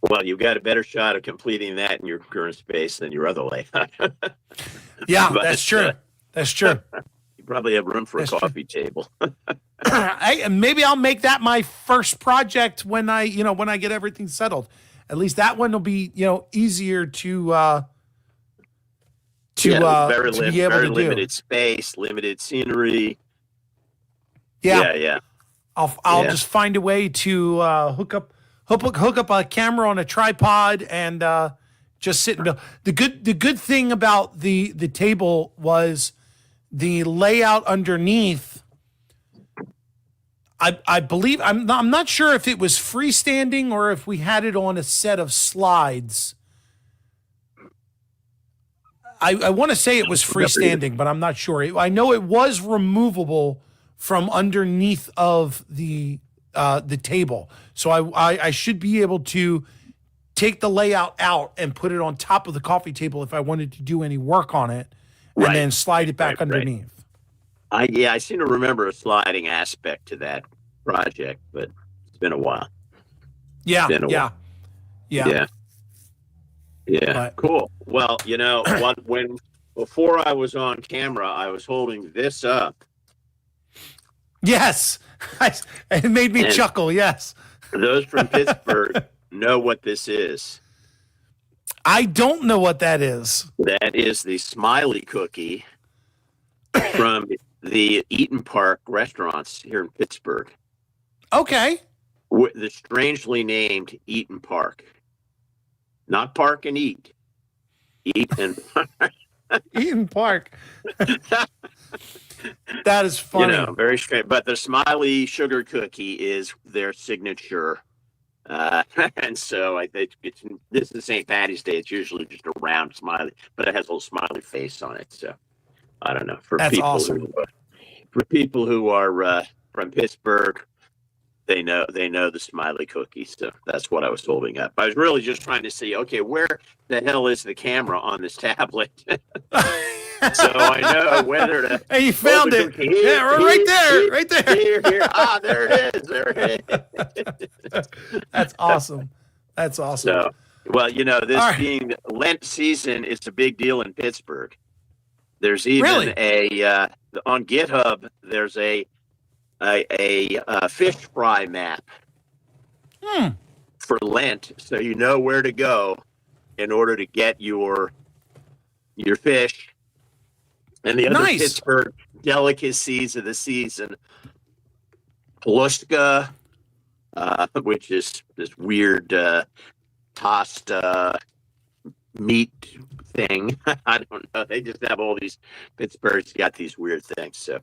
Well, you've got a better shot of completing that in your current space than your other layout. Yeah, that's true. That's true. You probably have room for a coffee table. Maybe I'll make that my first project when I get everything settled. at least that one will be, easier to very be able very to limited do. space, limited scenery. Yeah. I'll just find a way to hook up a camera on a tripod and just sit and build. The good thing about the table was the layout underneath. I believe I'm not sure if it was freestanding or if we had it on a set of slides. I want to say it was freestanding, but I'm not sure. I know it was removable from underneath of the table, so I should be able to take the layout out and put it on top of the coffee table if I wanted to do any work on it, and then slide it back underneath. I seem to remember a sliding aspect to that project, but it's been a while. Yeah. But, cool. Well, before I was on camera, I was holding this up. Yes, it made me chuckle. Yes, those from Pittsburgh know what this is. I don't know what that is. That is the Smiley cookie from the Eaton Park restaurants here in Pittsburgh. Okay. The strangely named Eaton Park. Not Park and Eat. Eaton Park. Eaton Park. That is funny. Very strange. But the Smiley sugar cookie is their signature. And so I think this is St. Patty's Day. It's usually just a round smiley, but it has a little smiley face on it. So I don't know. That's awesome. For people who are from Pittsburgh, they know the Smiley cookie. So that's what I was holding up. I was really just trying to see, okay, where the hell is the camera on this tablet? So I know whether to. Hey, you found it. Right there. Here. Ah, there it is. That's awesome. So, well, this being Lent season, it's a big deal in Pittsburgh. There's even on GitHub. There's a fish fry map for Lent, so you know where to go in order to get your fish. And the other Pittsburgh delicacies of the season, Palushka, which is this weird tossed meat thing. I don't know. They just have all these. Pittsburgh's got these weird things. So,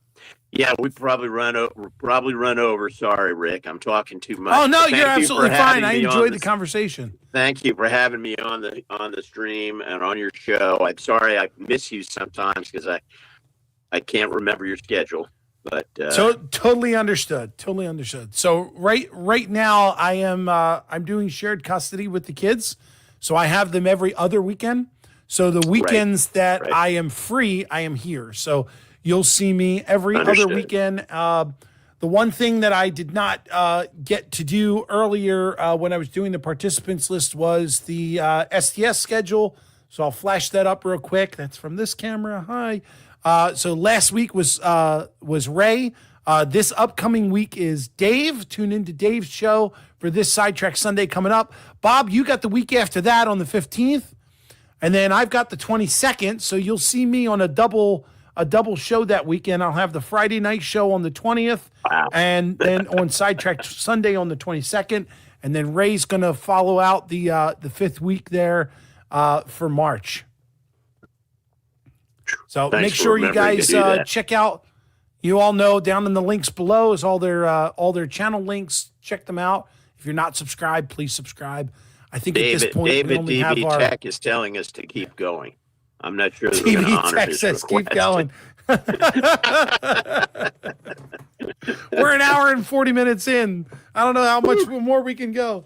yeah, we probably run over. Sorry, Rick. I'm talking too much. Oh no, you're absolutely fine. I enjoyed the conversation. Thank you for having me on the stream and on your show. I'm sorry I miss you sometimes because I can't remember your schedule. But so totally understood. So right now I am I'm doing shared custody with the kids. So I have them every other weekend. So the weekends that I am free, I am here. So you'll see me every other weekend. The one thing that I did not get to do earlier when I was doing the participants list was the STS schedule. So I'll flash that up real quick. That's from this camera. Hi. So last week was Ray. This upcoming week is Dave. Tune into Dave's show for this Sidetrack Sunday coming up. Bob, you got the week after that on the 15th. And then I've got the 22nd. So you'll see me on a double show that weekend. I'll have the Friday night show on the 20th. Wow. And then on Sidetrack Sunday on the 22nd. And then Ray's going to follow out the fifth week there for March. So make sure you guys check out. You all know down in the links below is all their channel links. Check them out. If you're not subscribed, please subscribe. I think at this point David we only have DB our Tech is telling us to keep going. I'm not sure that TV Tech says keep going. We're an hour and 40 minutes in. I don't know how much more we can go.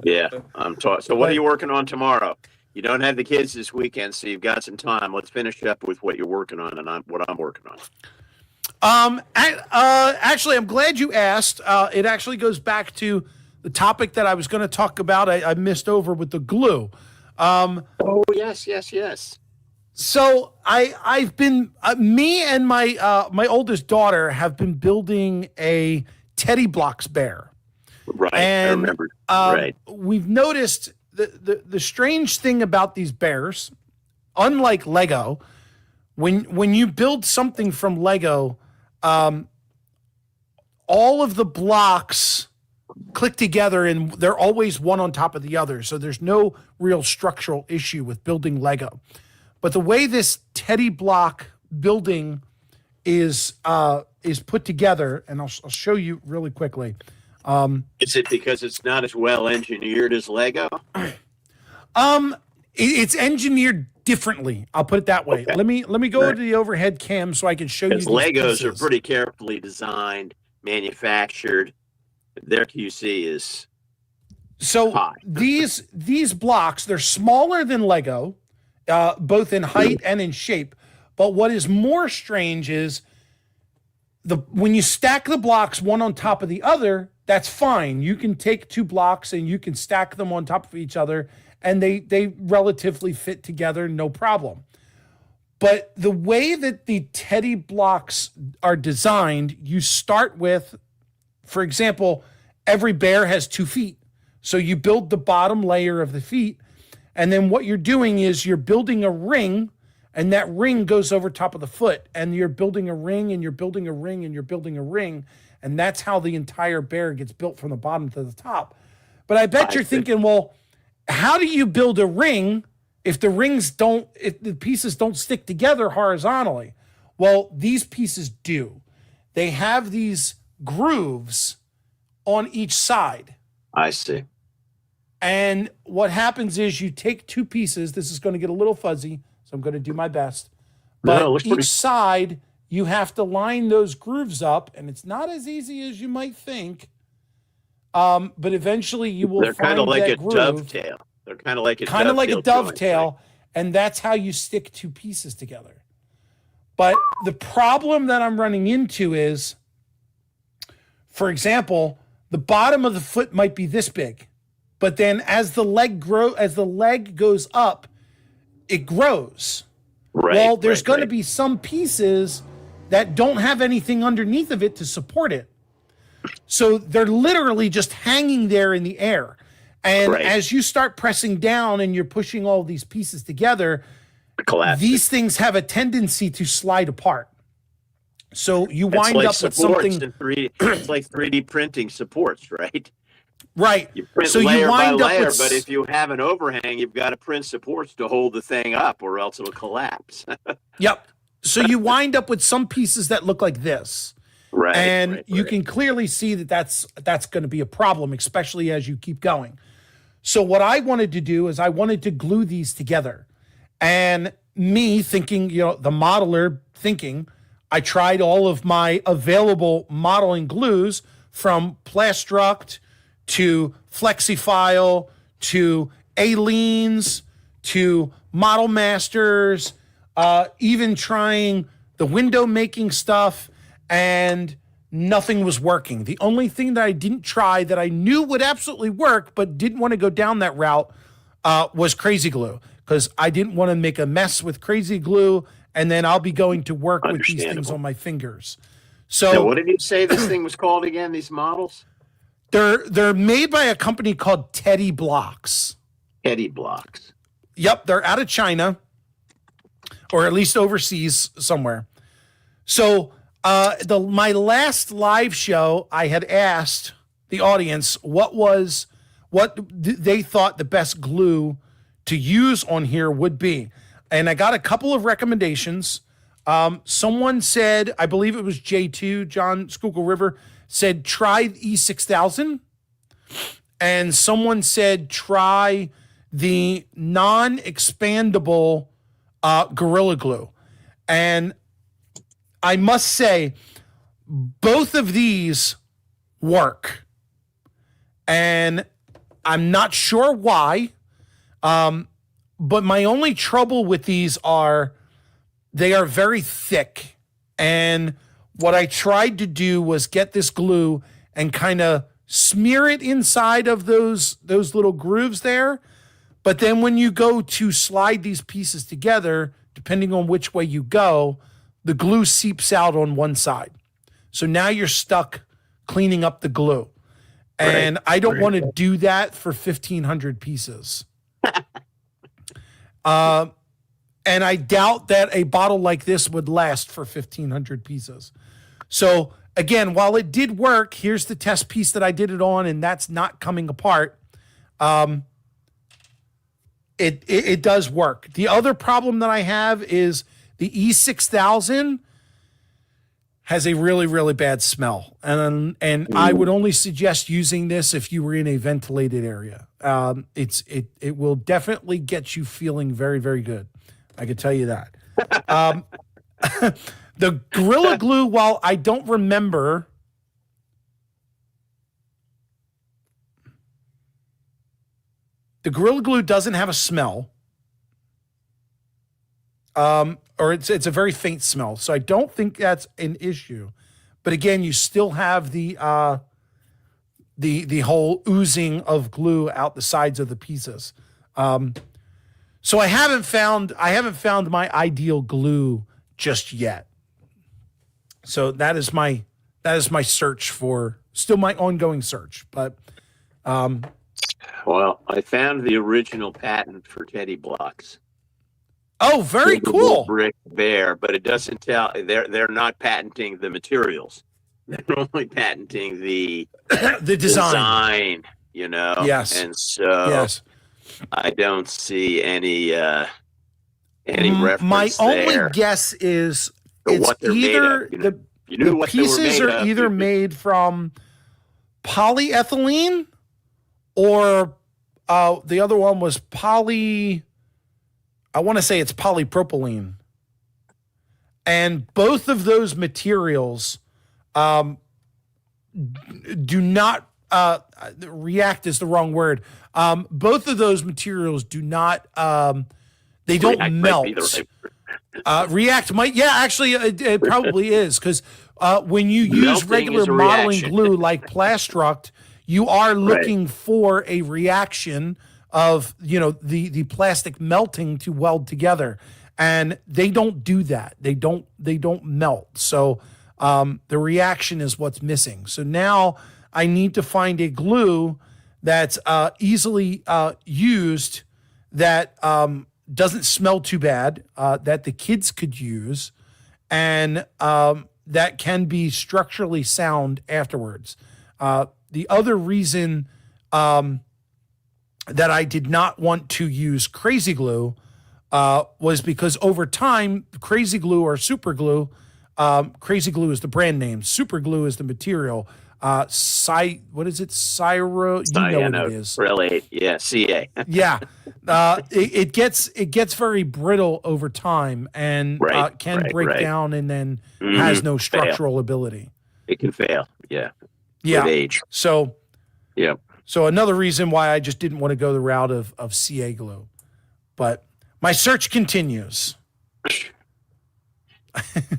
Yeah, I'm talking. So what are you working on tomorrow? You don't have the kids this weekend, so you've got some time. Let's finish up with what you're working on and what I'm working on. Actually, I'm glad you asked. It actually goes back to the topic that I was going to talk about. I missed over with the glue. Oh, yes. So I've been me and my oldest daughter have been building a Teddy Blocks bear. Right. And I remember. Right. we've noticed the strange thing about these bears, unlike Lego, when you build something from Lego, all of the blocks click together and they're always one on top of the other. So there's no real structural issue with building Lego. But the way this Teddy block building is put together, and I'll show you really quickly. Is it because it's not as well engineered as Lego? It's engineered differently. I'll put it that way. Okay. Let me go to the overhead cam so I can show you. Legos are pretty carefully designed, manufactured. Their QC is high. These blocks, they're smaller than Lego, both in height and in shape. But what is more strange is when you stack the blocks one on top of the other, that's fine. You can take two blocks and you can stack them on top of each other, and they relatively fit together, no problem. But the way that the Teddy blocks are designed, you start with, for example, every bear has 2 feet. So you build the bottom layer of the feet, and then what you're doing is you're building a ring, and that ring goes over top of the foot, and you're building a ring, and you're building a ring, and you're building a ring, and that's how the entire bear gets built from the bottom to the top. But I bet you're thinking, well, how do you build a ring if the pieces don't stick together horizontally? Well, these pieces do. They have these grooves on each side. I see. And what happens is you take two pieces. This is going to get a little fuzzy, so I'm going to do my best. But each side, you have to line those grooves up, and it's not as easy as you might think. But eventually you will find that groove. They're kind of like a dovetail. They're kind of like a dovetail, and that's how you stick two pieces together. But the problem that I'm running into is, for example, the bottom of the foot might be this big, but then as the leg goes up, it grows. Well, there's going to be some pieces that don't have anything underneath of it to support it. So they're literally just hanging there in the air. And as you start pressing down and you're pushing all these pieces together, these things have a tendency to slide apart. So you wind up with something. It's like 3D printing supports, right? Right. You print so layer you wind by layer, up with, but if you have an overhang, you've got to print supports to hold the thing up, or else it'll collapse. Yep. So you wind up with some pieces that look like this. Right. And you can clearly see that that's going to be a problem, especially as you keep going. So what I wanted to do is I wanted to glue these together. And me thinking, the modeler thinking, I tried all of my available modeling glues, from Plastruct to Flexifile to Aleen's to Model Masters, even trying the window making stuff, and nothing was working. The only thing that I didn't try that I knew would absolutely work but didn't want to go down that route was Crazy Glue, because I didn't want to make a mess with Crazy Glue, and then I'll be going to work with these things on my fingers. So now, what did you say this thing was called again, these models? They're made by a company called Teddy Blocks. Teddy Blocks. Yep, they're out of China, or at least overseas somewhere. So my last live show, I had asked the audience what they thought the best glue to use on here would be. And I got a couple of recommendations. Someone said, I believe it was J2, John Schuykill River, said try E6000. And someone said try the non-expandable Gorilla Glue. And I must say, both of these work. And I'm not sure why. But my only trouble with these they are very thick. And what I tried to do was get this glue and kind of smear it inside of those little grooves there. But then when you go to slide these pieces together, depending on which way you go, the glue seeps out on one side. So now you're stuck cleaning up the glue. And I don't want to do that for 1,500 pieces. And I doubt that a bottle like this would last for 1,500 pieces. So again, while it did work, here's the test piece that I did it on, and that's not coming apart. It does work. The other problem that I have is the E6000 has a really, really bad smell. And I would only suggest using this if you were in a ventilated area. It will definitely get you feeling very, very good. I can tell you that. The Gorilla Glue, while I don't remember, the Gorilla Glue doesn't have a smell. Or it's a very faint smell. So I don't think that's an issue. But again, you still have the whole oozing of glue out the sides of the pieces. So I haven't found my ideal glue just yet. So that is my search for, still my ongoing search. But well, I found the original patent for Teddy Blocks. Oh, very cool. Brick bear, but it doesn't tell. They're not patenting the materials. They're only patenting the design. You know. Yes. And so I don't see any reference. My there only guess is it's what they're either made of. the pieces are either made from polyethylene or the other one was I want to say it's polypropylene. And both of those materials do not react is the wrong word. Both of those materials do not, they don't React melt. React might, actually it probably is, because when you use regular modeling glue like Plastruct, you are looking for a reaction of, the plastic melting to weld together, and they don't do that. They don't melt. So the reaction is what's missing. So now I need to find a glue that's easily used, that doesn't smell too bad, that the kids could use, and that can be structurally sound afterwards. The other reason that I did not want to use Crazy Glue was because over time, Crazy Glue or Super Glue, Crazy Glue is the brand name, Super Glue is the material. What is it? Cyro, you know what it is. Really, yeah, CA. Yeah, it gets very brittle over time, and can break down, and then has no structural ability. It can fail. Yeah. Yeah. With age. So. Yeah. So another reason why I just didn't want to go the route of CA glue, but my search continues.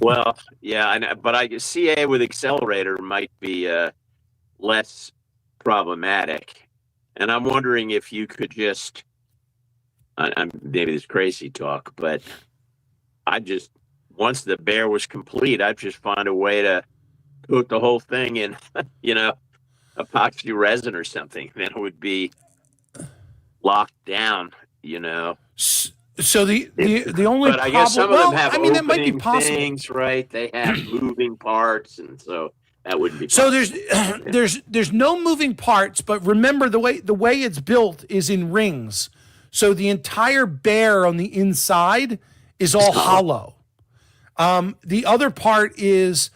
Well, yeah, but CA with accelerator might be less problematic, and I'm wondering if you could just, I'm maybe this crazy talk, but once the bear was complete, I'd just find a way to coat the whole thing in, epoxy resin or something. Then it would be locked down, So the only but I guess some of them have that might be possible. Things, right? They have moving parts, and so that wouldn't be so possible. there's no moving parts, but remember the way it's built is in rings. So the entire bear on the inside is all hollow. The other part is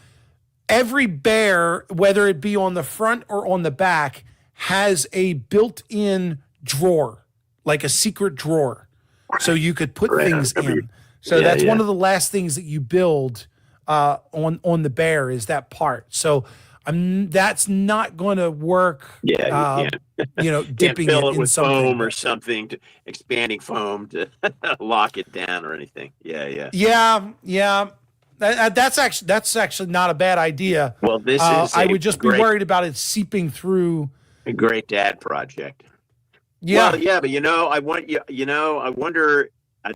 every bear, whether it be on the front or on the back, has a built-in drawer, like a secret drawer. So you could put things in. So that's one of the last things that you build on the bear is that part. So that's not going to work. Dipping fill it with something. Foam or something, expanding foam to lock it down or anything. Yeah. That's actually not a bad idea. Well, this is. I would just be worried about it seeping through. A great dad project. Yeah, well, but I wonder.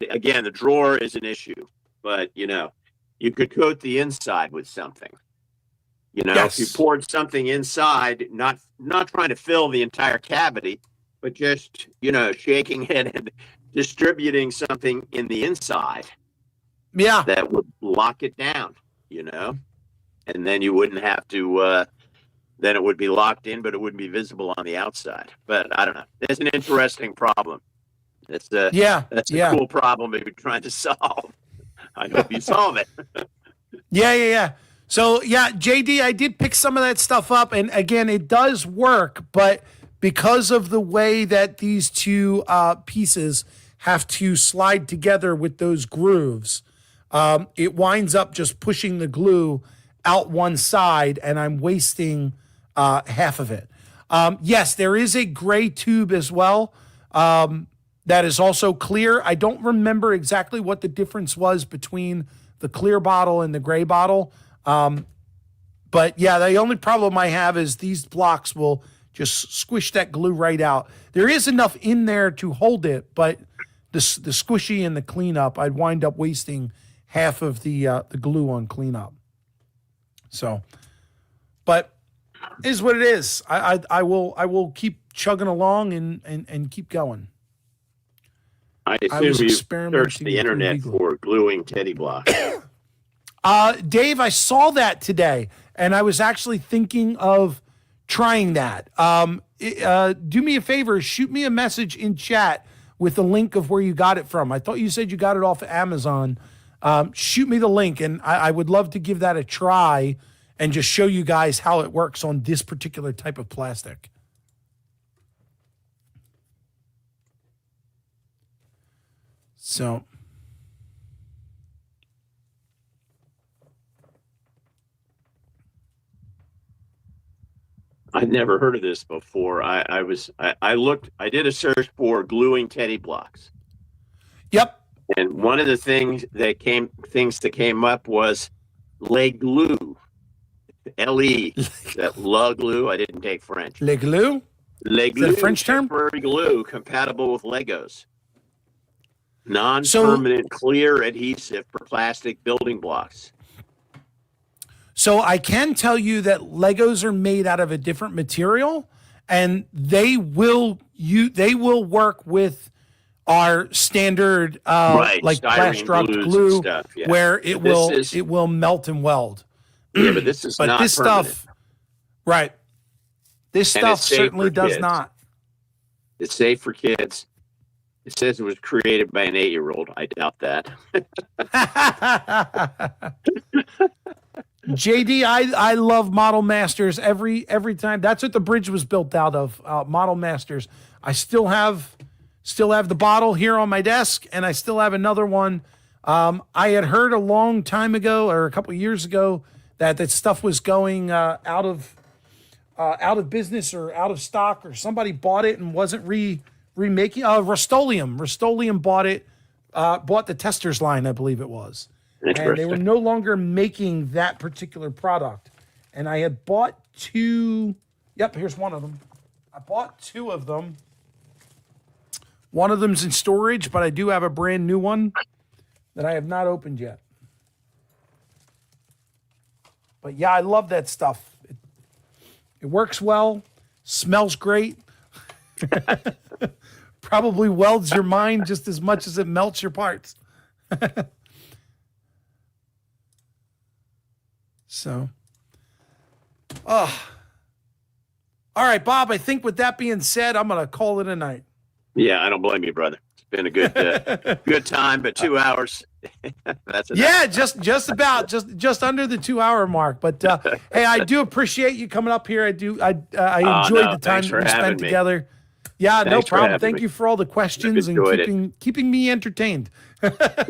Again, the drawer is an issue, but you could coat the inside with something. You know, if you poured something inside, not trying to fill the entire cavity, but just, you know, shaking it and distributing something in the inside. Yeah. That would lock it down, you know, and then you wouldn't have to, then it would be locked in, but it wouldn't be visible on the outside. But I don't know. It's an interesting problem. That's a cool problem maybe trying to solve. I hope you solve it. Yeah. So, yeah, JD, I did pick some of that stuff up. And again, it does work, but because of the way that these two pieces have to slide together with those grooves, it winds up just pushing the glue out one side, and I'm wasting half of it. Yes, there is a gray tube as well that is also clear. I don't remember exactly what the difference was between the clear bottle and the gray bottle. But yeah, the only problem I have is these blocks will just squish that glue right out. There is enough in there to hold it, but the squishy and the cleanup, I'd wind up wasting half of the glue on cleanup. So, but it is what it is. I will keep chugging along and keep going. I assume you searched the internet for gluing teddy blocks. Dave, I saw that today, and I was actually thinking of trying that. Do me a favor, shoot me a message in chat with the link of where you got it from. I thought you said you got it off of Amazon. Shoot me the link, and I would love to give that a try and just show you guys how it works on this particular type of plastic. So, I'd never heard of this before. I did a search for gluing teddy blocks. Yep. And one of the things that came up was Le Glue. L-E, that La Glue. I didn't take French. Le Glue? Le Glue. Is that a French term? Temporary glue compatible with Legos. Non-permanent clear adhesive for plastic building blocks. So I can tell you that Legos are made out of a different material, and they will work with our standard like Plastrock glue stuff, where it will melt and weld. Yeah, but this is not this permanent. Stuff, right? This stuff certainly does not. It's safe for kids. It says it was created by an 8-year-old. I doubt that. JD, I love Model Masters every time. That's what the bridge was built out of. Model Masters. I still have the bottle here on my desk, and I still have another one. I had heard a long time ago, or a couple of years ago, that stuff was going out of business or out of stock, or somebody bought it and wasn't remaking. Rust-Oleum bought it, bought the testers line, I believe it was. And they were no longer making that particular product. And I had bought 2. Yep, here's one of them. I bought 2 of them. One of them's in storage, but I do have a brand new one that I have not opened yet. But yeah, I love that stuff. It works well, smells great. Probably welds your mind just as much as it melts your parts. So, all right, Bob, I think with that being said, I'm going to call it a night. Yeah, I don't blame you, brother. It's been a good time, but 2 hours. That's enough. Yeah, just about, just under the 2-hour mark. But hey, I do appreciate you coming up here. I enjoyed the time that we spent together. Yeah, no problem. Thank you for all the questions and keeping me entertained.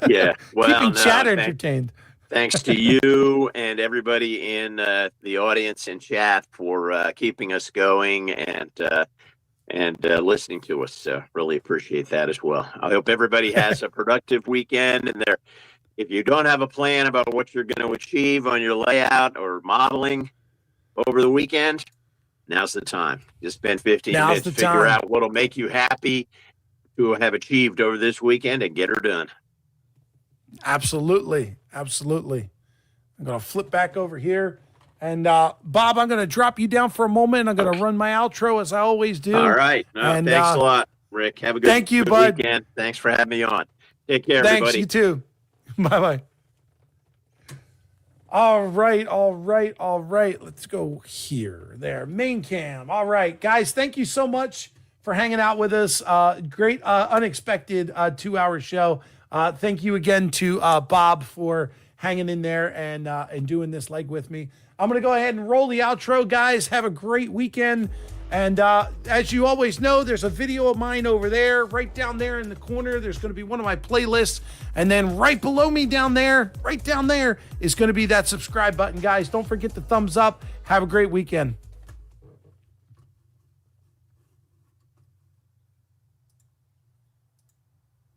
Yeah, well, keeping chat entertained. Thanks to you and everybody in the audience and chat for keeping us going and listening to us. Really appreciate that as well. I hope everybody has a productive weekend. And if you don't have a plan about what you're going to achieve on your layout or modeling over the weekend, now's the time. Just spend 15 minutes to figure out what'll make you happy to have achieved over this weekend and get her done. Absolutely. I'm going to flip back over here And Bob, I'm going to drop you down for a moment. I'm going to run my outro as I always do. All right. And, thanks a lot, Rick. Have a good, thank you, good bud. weekend. Thanks for having me on. Take care, Thanks, everybody. you too. Bye-bye. All right. Let's go here. There. Main cam. All right, guys. Thank you so much for hanging out with us. Great, unexpected 2-hour show. Thank you again to Bob for hanging in there and doing this leg with me. I'm going to go ahead and roll the outro, guys. Have a great weekend. And as you always know, there's a video of mine over there, right down there in the corner. There's going to be one of my playlists. And then right below me down there, right down there, is going to be that subscribe button, guys. Don't forget the thumbs up. Have a great weekend.